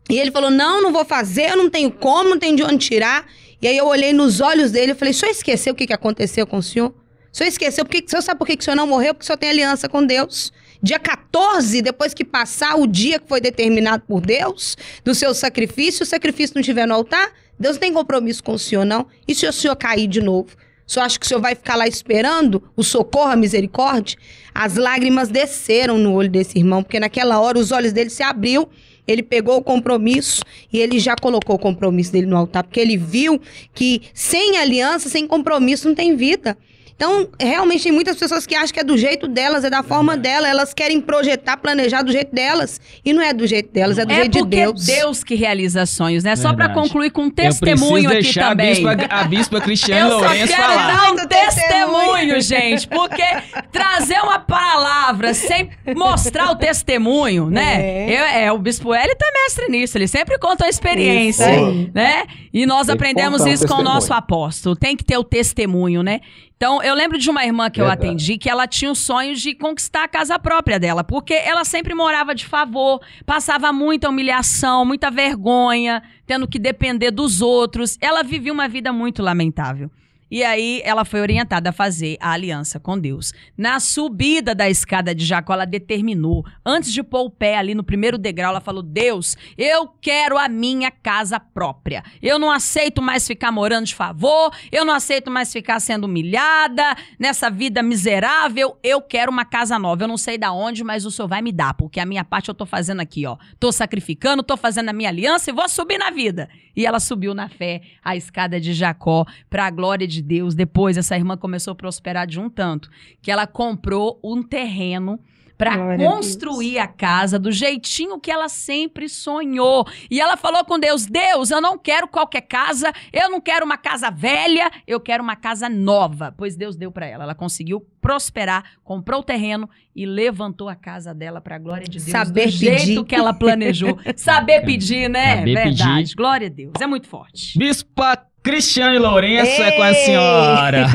E ele falou, não vou fazer, eu não tenho como, não tenho de onde tirar. E aí eu olhei nos olhos dele e falei, o senhor esqueceu o que aconteceu com o senhor? O senhor esqueceu, o senhor sabe por que o senhor não morreu? Porque o senhor tem aliança com Deus. Dia 14, depois que passar o dia que foi determinado por Deus, do seu sacrifício, se o sacrifício não estiver no altar, Deus não tem compromisso com o senhor, não. E se o senhor cair de novo? O senhor acha que o senhor vai ficar lá esperando o socorro, a misericórdia? As lágrimas desceram no olho desse irmão, porque naquela hora os olhos dele se abriu. Ele pegou o compromisso e ele já colocou o compromisso dele no altar, porque ele viu que sem aliança, sem compromisso, não tem vida. Então, realmente, tem muitas pessoas que acham que é do jeito delas, é da forma dela. Elas querem projetar, planejar do jeito delas. E não é do jeito delas, é do jeito de Deus. É porque Deus que realiza sonhos, né? Só para concluir com um testemunho aqui também. A bispa Cristiane Lourenço falar. Eu só quero dar um testemunho, gente. Porque trazer uma palavra sem mostrar o testemunho, né? O Bispo Hélito é mestre nisso. Ele sempre conta a experiência, né? E nós aprendemos isso com o nosso apóstolo. Tem que ter o testemunho, né? Então, eu lembro de uma irmã que eu atendi que ela tinha o sonho de conquistar a casa própria dela, porque ela sempre morava de favor, passava muita humilhação, muita vergonha, tendo que depender dos outros. Ela vivia uma vida muito lamentável. E aí, ela foi orientada a fazer a aliança com Deus. Na subida da escada de Jacó, ela determinou, antes de pôr o pé ali no primeiro degrau, ela falou, Deus, eu quero a minha casa própria. Eu não aceito mais ficar morando de favor, eu não aceito mais ficar sendo humilhada, nessa vida miserável, eu quero uma casa nova. Eu não sei da onde, mas o Senhor vai me dar, porque a minha parte eu tô fazendo aqui, ó. Tô sacrificando, tô fazendo a minha aliança e vou subir na vida. E ela subiu na fé a escada de Jacó, para a glória de Deus. Depois, essa irmã começou a prosperar de um tanto, que ela comprou um terreno para construir a casa do jeitinho que ela sempre sonhou. E ela falou com Deus, Deus, eu não quero qualquer casa, eu não quero uma casa velha, eu quero uma casa nova. Pois Deus deu para ela. Ela conseguiu prosperar, comprou o terreno e levantou a casa dela para a glória de Deus. Saber do jeito pedir. Que ela planejou. Saber pedir, né? Saber verdade. pedir. Glória a Deus. É muito forte. Bispa Cristiane Lourenço é com a senhora.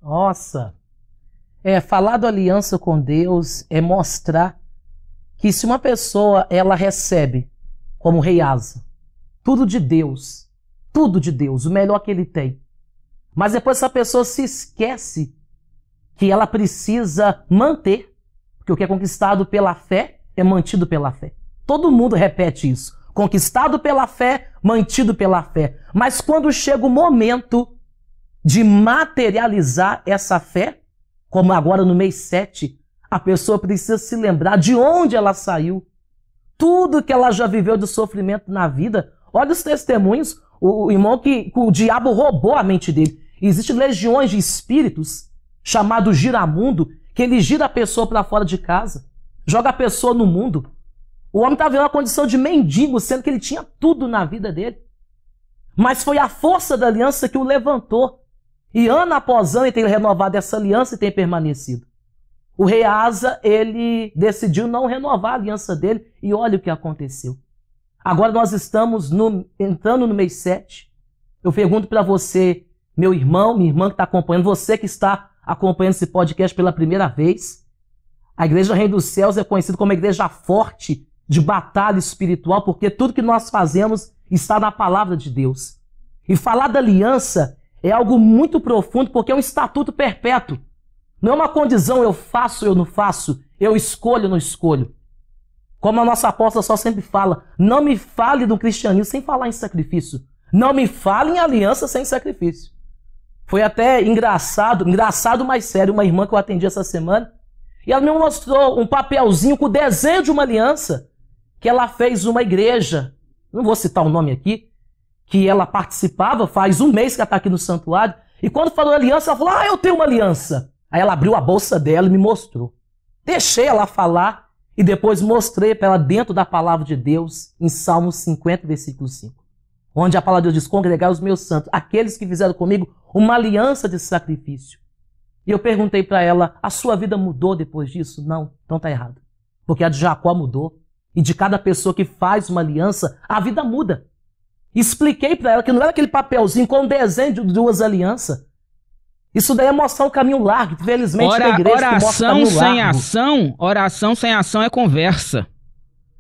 Nossa. Falar da aliança com Deus é mostrar que se uma pessoa, ela recebe, como o rei Asa, tudo de Deus, o melhor que ele tem, Mas depois essa pessoa se esquece que ela precisa manter, porque o que é conquistado pela fé é mantido pela fé. Todo mundo repete isso. Conquistado pela fé, mantido pela fé. Mas quando chega o momento de materializar essa fé, como agora no mês 7, a pessoa precisa se lembrar de onde ela saiu, tudo que ela já viveu de sofrimento na vida. Olha os testemunhos, o irmão que o diabo roubou a mente dele. Existem legiões de espíritos, chamado giramundo, que ele gira a pessoa para fora de casa, joga a pessoa no mundo. O homem estava vivendo uma condição de mendigo, sendo que ele tinha tudo na vida dele. Mas foi a força da aliança que o levantou. E ano após ano ele tem renovado essa aliança e tem permanecido. O rei Asa, ele decidiu não renovar a aliança dele e olha o que aconteceu. Agora nós estamos entrando no mês 7. Eu pergunto para você, meu irmão, minha irmã que está acompanhando, você que está acompanhando esse podcast pela primeira vez. A Igreja Reino dos Céus é conhecida como a igreja forte de batalha espiritual, porque tudo que nós fazemos está na palavra de Deus. E falar da aliança é algo muito profundo, porque é um estatuto perpétuo. Não é uma condição, eu faço, eu não faço, eu escolho, eu não escolho. Como a nossa apóstola só sempre fala, não me fale do cristianismo sem falar em sacrifício. Não me fale em aliança sem sacrifício. Foi até engraçado, mas sério, uma irmã que eu atendi essa semana, e ela me mostrou um papelzinho com o desenho de uma aliança que ela fez uma igreja, não vou citar o nome aqui, que ela participava, faz um mês que ela está aqui no santuário, e quando falou aliança, ela falou, eu tenho uma aliança. Aí ela abriu a bolsa dela e me mostrou. Deixei ela falar e depois mostrei para ela dentro da palavra de Deus, em Salmos 50, versículo 5. Onde a palavra de Deus diz, congregar os meus santos, aqueles que fizeram comigo uma aliança de sacrifício. E eu perguntei para ela, a sua vida mudou depois disso? Não, então tá errado. Porque a de Jacó mudou. E de cada pessoa que faz uma aliança, a vida muda. Expliquei para ela que não era aquele papelzinho com um desenho de duas alianças. Isso daí é mostrar um caminho largo. Infelizmente, na igreja que mostra caminho largo. Oração sem ação é conversa.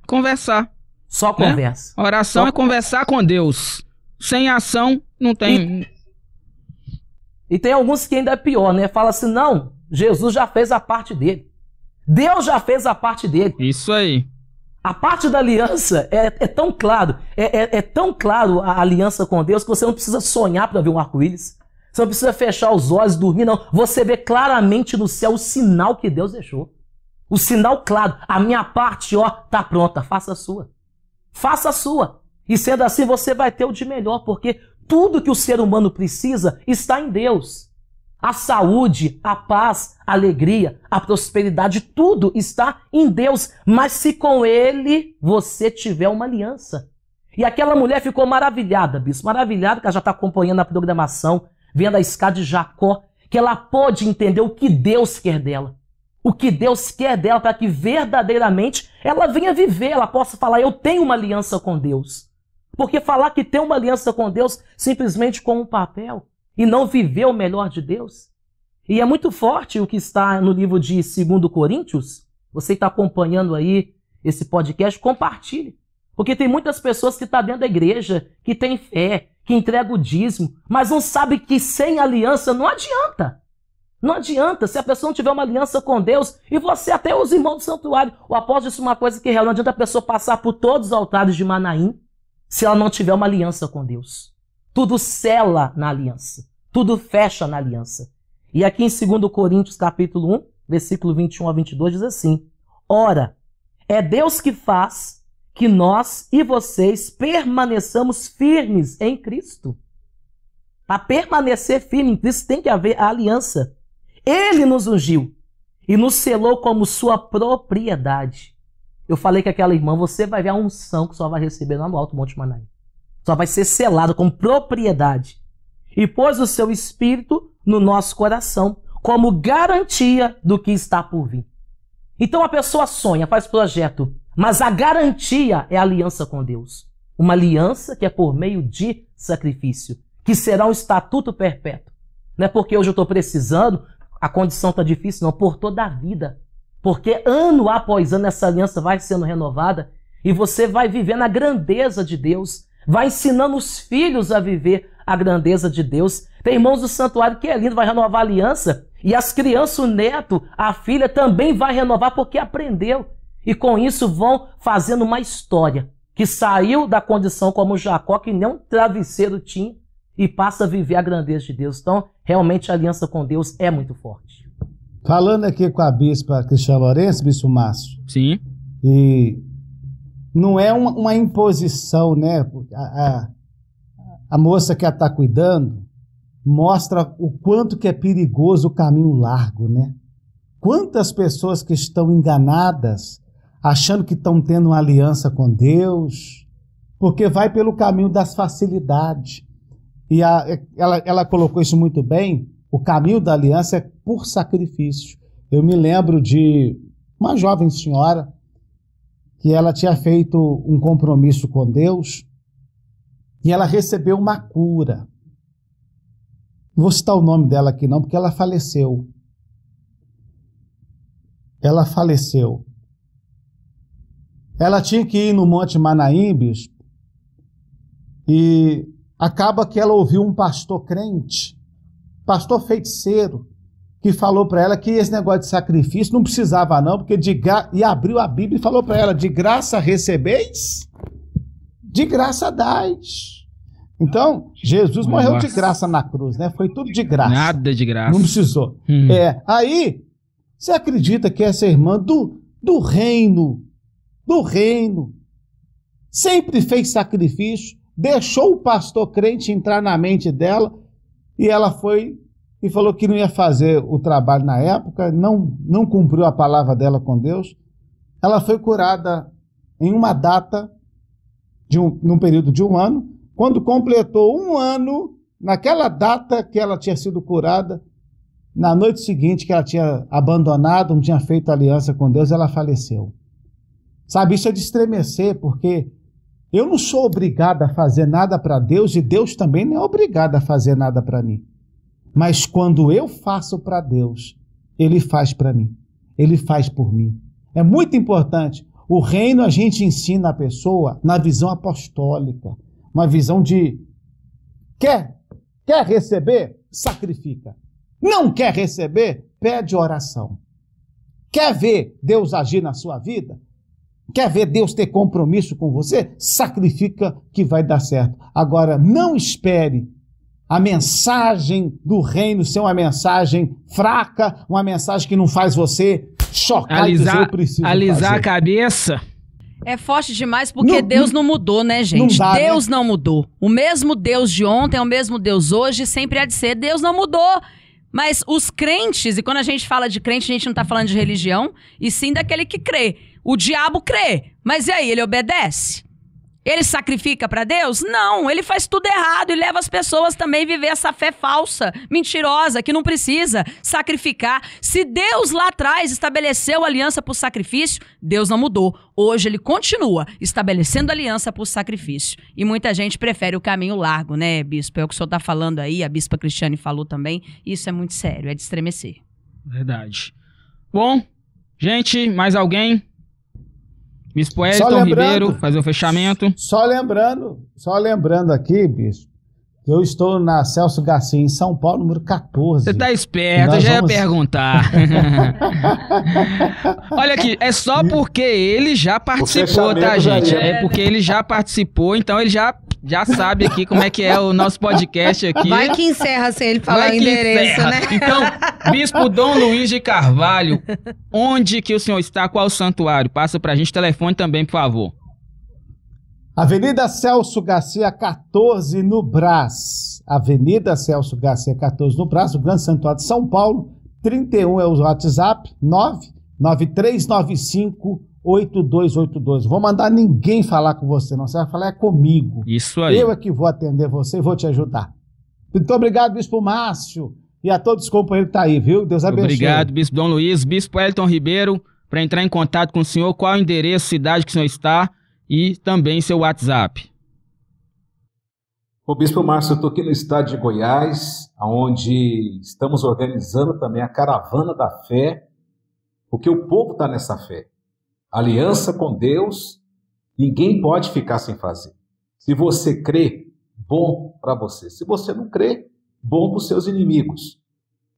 Conversar. Só conversa. Oração Só é conversar com Deus. Sem ação, não tem... E tem alguns que ainda é pior, né? Fala assim, não, Jesus já fez a parte dele. Deus já fez a parte dele. Isso aí. A parte da aliança é tão claro, é tão claro a aliança com Deus que você não precisa sonhar para ver um arco-íris. Você não precisa fechar os olhos e dormir, não. Você vê claramente no céu o sinal que Deus deixou. O sinal claro. A minha parte, tá pronta. Faça a sua. Faça a sua. E sendo assim, você vai ter o de melhor, porque tudo que o ser humano precisa está em Deus. A saúde, a paz, a alegria, a prosperidade, tudo está em Deus. Mas se com Ele você tiver uma aliança. E aquela mulher ficou maravilhada, bispo. Maravilhada, que ela já está acompanhando a programação, vendo a escada de Jacó, que ela pôde entender o que Deus quer dela. O que Deus quer dela para que verdadeiramente ela venha viver, ela possa falar, eu tenho uma aliança com Deus. Porque falar que tem uma aliança com Deus simplesmente com um papel e não viver o melhor de Deus. E é muito forte o que está no livro de 2 Coríntios. Você está acompanhando aí esse podcast, compartilhe. Porque tem muitas pessoas que estão dentro da igreja, que têm fé, que entregam o dízimo, mas não sabe que sem aliança não adianta. Não adianta, se a pessoa não tiver uma aliança com Deus, e você até os irmãos do santuário. O apóstolo disse uma coisa que é real, não adianta a pessoa passar por todos os altares de Manaim, se ela não tiver uma aliança com Deus. Tudo sela na aliança, tudo fecha na aliança. E aqui em 2 Coríntios capítulo 1, versículo 21 a 22, diz assim, ora, é Deus que faz que nós e vocês permaneçamos firmes em Cristo. Para permanecer firme em Cristo tem que haver a aliança. Ele nos ungiu e nos selou como sua propriedade. Eu falei que aquela irmã, você vai ver a unção que só vai receber lá no Alto Monte Manaim. Só vai ser selada como propriedade. E pôs o seu Espírito no nosso coração como garantia do que está por vir. Então a pessoa sonha, faz projeto, mas a garantia é a aliança com Deus. Uma aliança que é por meio de sacrifício, que será um estatuto perpétuo. Não é porque hoje eu estou precisando, a condição está difícil, não, por toda a vida. Porque ano após ano essa aliança vai sendo renovada e você vai viver na grandeza de Deus, vai ensinando os filhos a viver a grandeza de Deus. Tem irmãos do santuário que é lindo, vai renovar a aliança. E as crianças, o neto, a filha também vai renovar porque aprendeu. E com isso vão fazendo uma história que saiu da condição como Jacó, que nem um travesseiro tinha, e passa a viver a grandeza de Deus. Então, realmente a aliança com Deus é muito forte. Falando aqui com a bispa Cristiane Lourenço, bispo Márcio. Sim. E não é uma imposição, né? A moça que ela está cuidando mostra o quanto que é perigoso o caminho largo, né? Quantas pessoas que estão enganadas, achando que estão tendo uma aliança com Deus, porque vai pelo caminho das facilidades. E ela colocou isso muito bem, o caminho da aliança é por sacrifício. Eu me lembro de uma jovem senhora que ela tinha feito um compromisso com Deus e ela recebeu uma cura. Não vou citar o nome dela aqui não, porque ela faleceu. Ela faleceu. Ela tinha que ir no Monte Manaímbes e acaba que ela ouviu um pastor crente, pastor feiticeiro, que falou para ela que esse negócio de sacrifício não precisava não, porque e abriu a Bíblia e falou para ela, de graça recebeis, de graça dais. Então, Jesus morreu de graça na cruz, né? Foi tudo de graça. Nada de graça. Não precisou. Aí, você acredita que essa irmã do reino, sempre fez sacrifício, deixou o pastor crente entrar na mente dela e ela foi e falou que não ia fazer o trabalho na época, não cumpriu a palavra dela com Deus. Ela foi curada em uma data, num período de 1 ano. Quando completou 1 ano, naquela data que ela tinha sido curada, na noite seguinte que ela tinha abandonado, não tinha feito aliança com Deus, ela faleceu. Sabe, isso é de estremecer, porque eu não sou obrigado a fazer nada para Deus e Deus também não é obrigado a fazer nada para mim. Mas quando eu faço para Deus, Ele faz para mim. Ele faz por mim. É muito importante. O reino a gente ensina a pessoa na visão apostólica. Uma visão de quer receber? Sacrifica. Não quer receber? Pede oração. Quer ver Deus agir na sua vida? Quer ver Deus ter compromisso com você? Sacrifica que vai dar certo. Agora, não espere a mensagem do reino ser uma mensagem fraca, uma mensagem que não faz você chocar e dizer, eu preciso alisar fazer. A cabeça. É forte demais porque Deus não mudou, né, gente? Não dá, Deus né? não mudou. O mesmo Deus de ontem é o mesmo Deus hoje, sempre há de ser. Deus não mudou. Mas os crentes, e quando a gente fala de crente, a gente não tá falando de religião, e sim daquele que crê. O diabo crê, mas e aí, ele obedece? Ele sacrifica para Deus? Não, ele faz tudo errado e leva as pessoas também a viver essa fé falsa, mentirosa, que não precisa sacrificar. Se Deus lá atrás estabeleceu aliança por sacrifício, Deus não mudou. Hoje ele continua estabelecendo aliança por sacrifício. E muita gente prefere o caminho largo, né, bispo? É o que o senhor está falando aí, a bispa Cristiane falou também. Isso é muito sério, é de estremecer. Verdade. Bom, gente, mais alguém? Bispo Elton Ribeiro, fazer o fechamento. Só lembrando aqui, bispo, que eu estou na Celso Garcia, em São Paulo, número 14. Você tá esperto, eu já ia perguntar. Olha aqui, é só porque ele já participou, tá, gente? É porque ele já participou, então ele já sabe aqui como é que é o nosso podcast aqui. Vai que encerra sem ele falar o endereço, né? Então, Bispo Dom Luiz de Carvalho, onde que o senhor está? Qual o santuário? Passa pra gente, telefone também, por favor. Avenida Celso Garcia, 14, no Brás. Avenida Celso Garcia, 14, no Brás, o Grande Santuário de São Paulo. 31 é o WhatsApp, 993958282. Vou mandar ninguém falar com você, não. Você vai falar comigo. Isso aí. Eu é que vou atender você e vou te ajudar. Muito obrigado, Bispo Márcio. E a todos os companheiros que estão aí, viu? Deus abençoe. Obrigado, Bispo Dom Luiz. Bispo Elton Ribeiro, para entrar em contato com o senhor, qual é o endereço, cidade que o senhor está e também seu WhatsApp. Ô Bispo Márcio, eu estou aqui no estado de Goiás, onde estamos organizando também a Caravana da Fé, porque o povo está nessa fé. Aliança com Deus, ninguém pode ficar sem fazer. Se você crê, bom para você. Se você não crê, bom para os seus inimigos.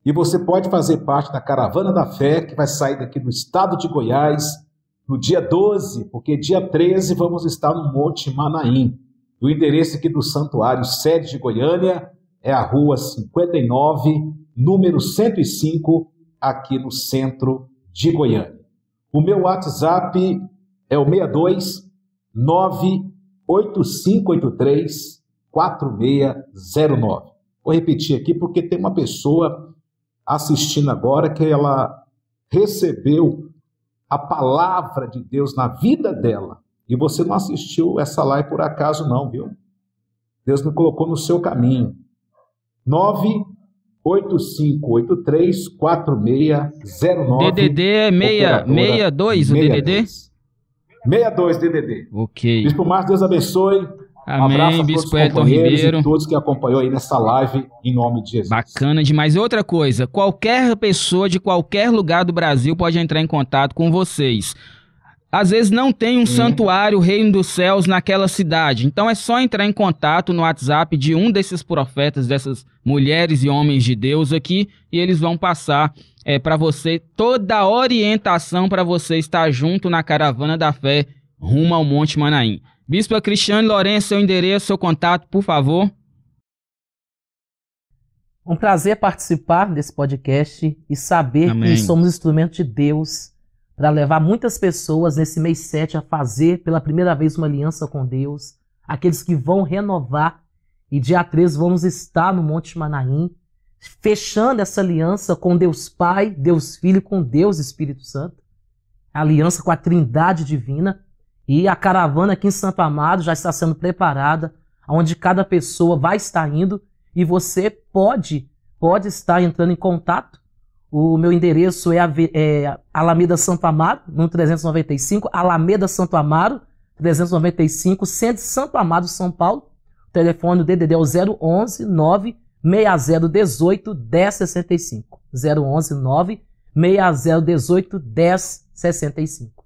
E você pode fazer parte da Caravana da Fé, que vai sair daqui do estado de Goiás, no dia 12, porque dia 13 vamos estar no Monte Manaim. O endereço aqui do Santuário Sede de Goiânia é a Rua 59, número 105, aqui no centro de Goiânia. O meu WhatsApp é o 62 98583 4609. Vou repetir aqui porque tem uma pessoa assistindo agora que ela recebeu a palavra de Deus na vida dela. E você não assistiu essa live por acaso não, viu? Deus me colocou no seu caminho. 985834609. DDD é 662 o DDD? 62 DDD. Ok. Bispo Márcio, Deus abençoe. Amém, Um abraço a Bispo todos os Elton companheiros Ribeiro. e todos que acompanhou aí nessa live, em nome de Jesus. Bacana demais. Outra coisa, qualquer pessoa de qualquer lugar do Brasil pode entrar em contato com vocês. Às vezes não tem um santuário, Reino dos Céus naquela cidade. Então é só entrar em contato no WhatsApp de um desses profetas, dessas mulheres e homens de Deus aqui, e eles vão passar para você toda a orientação para você estar junto na Caravana da Fé rumo ao Monte Manaim. Bispo Cristiane Lourenço, seu endereço, seu contato, por favor. Um prazer participar desse podcast e saber Amém. que somos instrumento de Deus para levar muitas pessoas nesse mês 7 a fazer pela primeira vez uma aliança com Deus, aqueles que vão renovar, e dia 13 vamos estar no Monte Manaim, fechando essa aliança com Deus Pai, Deus Filho e com Deus Espírito Santo, a aliança com a Trindade Divina. E a caravana aqui em Santo Amaro já está sendo preparada, onde cada pessoa vai estar indo, e você pode estar entrando em contato. O meu endereço é Alameda Santo Amaro, no 395, Alameda Santo Amaro, 395, centro de Santo Amaro, São Paulo. O telefone do DDD é o 011 96018 1065. 011 96018 1065.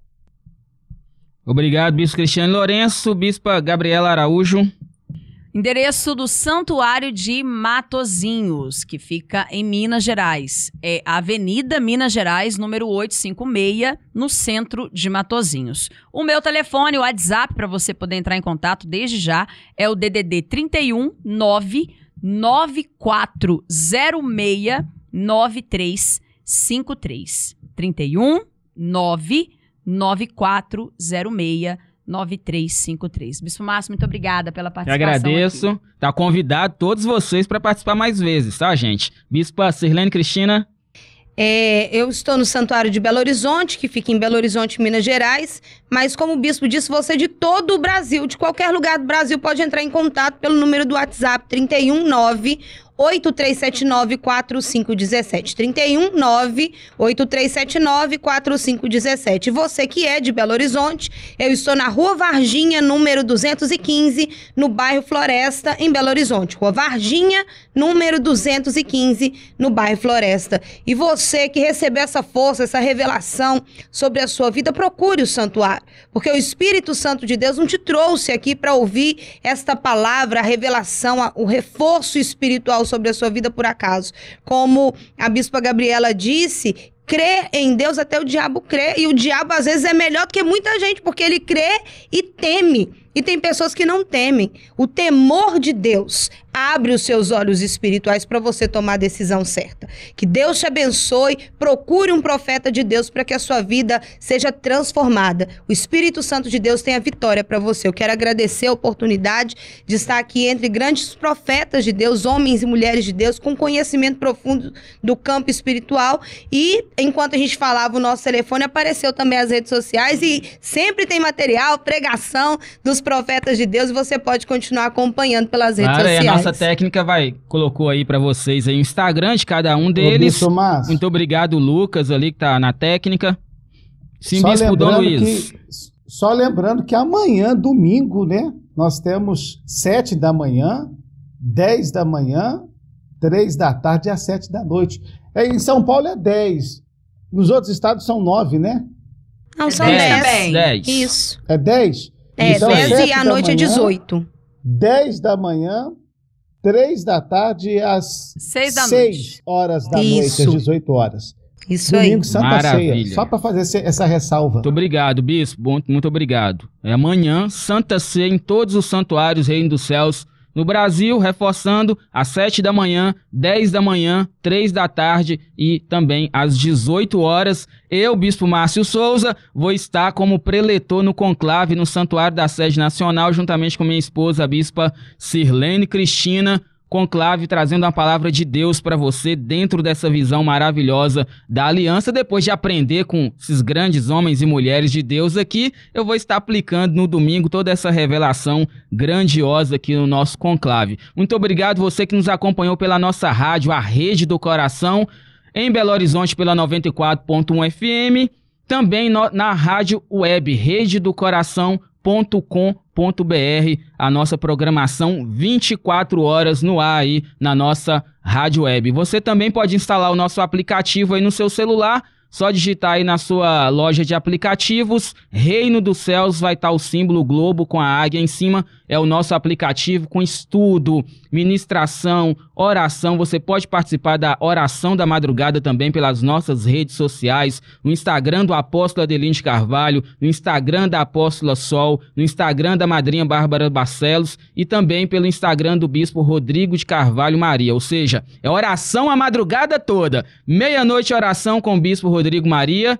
Obrigado, Bispo Cristiane Lourenço. Bispa Gabriela Araújo. Endereço do Santuário de Matozinhos, que fica em Minas Gerais. É Avenida Minas Gerais, número 856, no centro de Matozinhos. O meu telefone, o WhatsApp, para você poder entrar em contato desde já, é o DDD 31 99406 9353. 31 99406 9353. Bispo Márcio, muito obrigada pela Eu participação. agradeço. Aqui. Tá convidado todos vocês para participar mais vezes, tá, gente? Bispa Sirlene Cristina. Eu estou no Santuário de Belo Horizonte, que fica em Belo Horizonte, Minas Gerais, mas como o bispo disse, você de todo o Brasil, de qualquer lugar do Brasil, pode entrar em contato pelo número do WhatsApp 319-8379-4517. 319-8379-4517. Você que é de Belo Horizonte, eu estou na Rua Varginha, número 215, no bairro Floresta, em Belo Horizonte. Rua Varginha, número 215, no bairro Floresta. E você que recebeu essa força, essa revelação sobre a sua vida, procure o santuário, porque o Espírito Santo de Deus não te trouxe aqui para ouvir esta palavra, a revelação, o reforço espiritual sobre a sua vida por acaso. Como a bispa Gabriela disse, crer em Deus até o diabo crê, e o diabo às vezes é melhor do que muita gente, porque ele crê e teme. E tem pessoas que não temem. O temor de Deus abre os seus olhos espirituais para você tomar a decisão certa. Que Deus te abençoe. Procure um profeta de Deus para que a sua vida seja transformada. O Espírito Santo de Deus tem a vitória para você. Eu quero agradecer a oportunidade de estar aqui entre grandes profetas de Deus, homens e mulheres de Deus, com conhecimento profundo do campo espiritual. E enquanto a gente falava, o nosso telefone apareceu também as redes sociais, e sempre tem material, pregação dos profetas de Deus, e você pode continuar acompanhando pelas redes sociais. E a nossa técnica colocou aí para vocês aí o Instagram de cada um deles. Muito obrigado, Lucas, ali que tá na técnica. Sim, Bispo Dom Luiz. Só lembrando que amanhã, domingo, né, nós temos 7 da manhã, 10 da manhã, 3 da tarde e às 7 da noite. Em São Paulo é 10. Nos outros estados são 9, né? Não, são 10. 10. Isso. É 10? É, então, 10 e à noite é 18. 10 da manhã, 3 da tarde às 6 da 6 noite. horas da Isso. noite, às 18 horas. Isso Domingo, aí. Santa Maravilha. Ceia. Só para fazer essa ressalva. Muito obrigado, bispo. Muito obrigado. Amanhã, Santa Ceia em todos os santuários Reino dos Céus no Brasil, reforçando às 7 da manhã, 10 da manhã, 3 da tarde e também às 18 horas. Eu, Bispo Márcio Souza, vou estar como preletor no conclave no Santuário da Sede Nacional, juntamente com minha esposa, a Bispa Sirlene Cristina. Conclave trazendo a palavra de Deus para você dentro dessa visão maravilhosa da aliança. Depois de aprender com esses grandes homens e mulheres de Deus aqui, eu vou estar aplicando no domingo toda essa revelação grandiosa aqui no nosso conclave. Muito obrigado você que nos acompanhou pela nossa rádio, a Rede do Coração, em Belo Horizonte pela 94.1 FM, também na rádio web rededocoração.com.br, a nossa programação 24 horas no ar aí na nossa rádio web. Você também pode instalar o nosso aplicativo aí no seu celular, só digitar aí na sua loja de aplicativos, Reino dos Céus, vai estar o símbolo globo com a águia em cima, é o nosso aplicativo com estudo, ministração, oração. Você pode participar da oração da madrugada também pelas nossas redes sociais, no Instagram do Apóstolo Adelino de Carvalho, no Instagram da Apóstola Sol, no Instagram da Madrinha Bárbara Barcelos e também pelo Instagram do Bispo Rodrigo de Carvalho Maria, ou seja, é oração a madrugada toda, meia-noite oração com o Bispo Rodrigo Maria,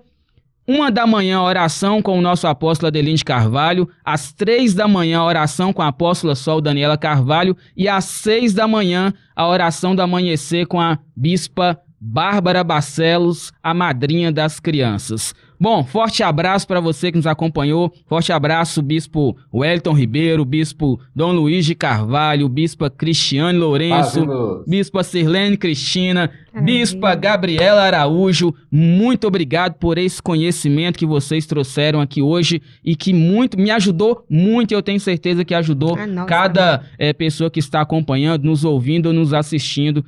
1 da manhã, oração com o nosso apóstolo Adelino de Carvalho, às 3 da manhã, oração com a apóstola Sol Daniela Carvalho e às 6 da manhã, a oração do amanhecer com a bispa Bárbara Barcelos, a madrinha das crianças. Bom, forte abraço para você que nos acompanhou, forte abraço, Bispo Wellington Ribeiro, Bispo Dom Luiz de Carvalho, Bispa Cristiane Lourenço, Bispa Sirlene Cristina, Bispa Gabriela Araújo, muito obrigado por esse conhecimento que vocês trouxeram aqui hoje e que me ajudou muito, eu tenho certeza que ajudou cada pessoa que está acompanhando, nos ouvindo ou nos assistindo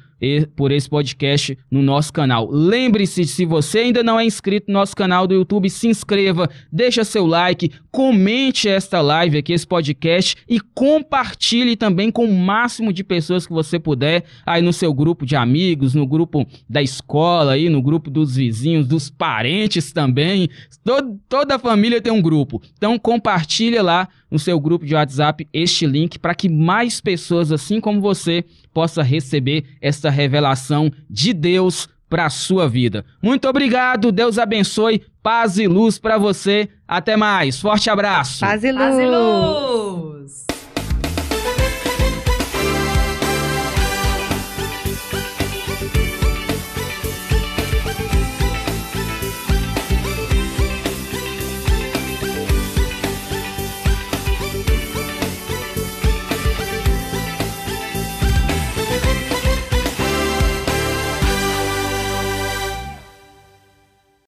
por esse podcast no nosso canal. Lembre-se, se você ainda não é inscrito no nosso canal do YouTube, se inscreva, deixa seu like, comente esta live aqui, esse podcast e compartilhe também com o máximo de pessoas que você puder aí no seu grupo de amigos, no grupo da escola, aí no grupo dos vizinhos, dos parentes também. Toda a família tem um grupo. Então compartilha lá no seu grupo de WhatsApp este link para que mais pessoas, assim como você, possa receber essa revelação de Deus para a sua vida. Muito obrigado, Deus abençoe, paz e luz para você. Até mais, forte abraço. Paz e luz. Paz e luz.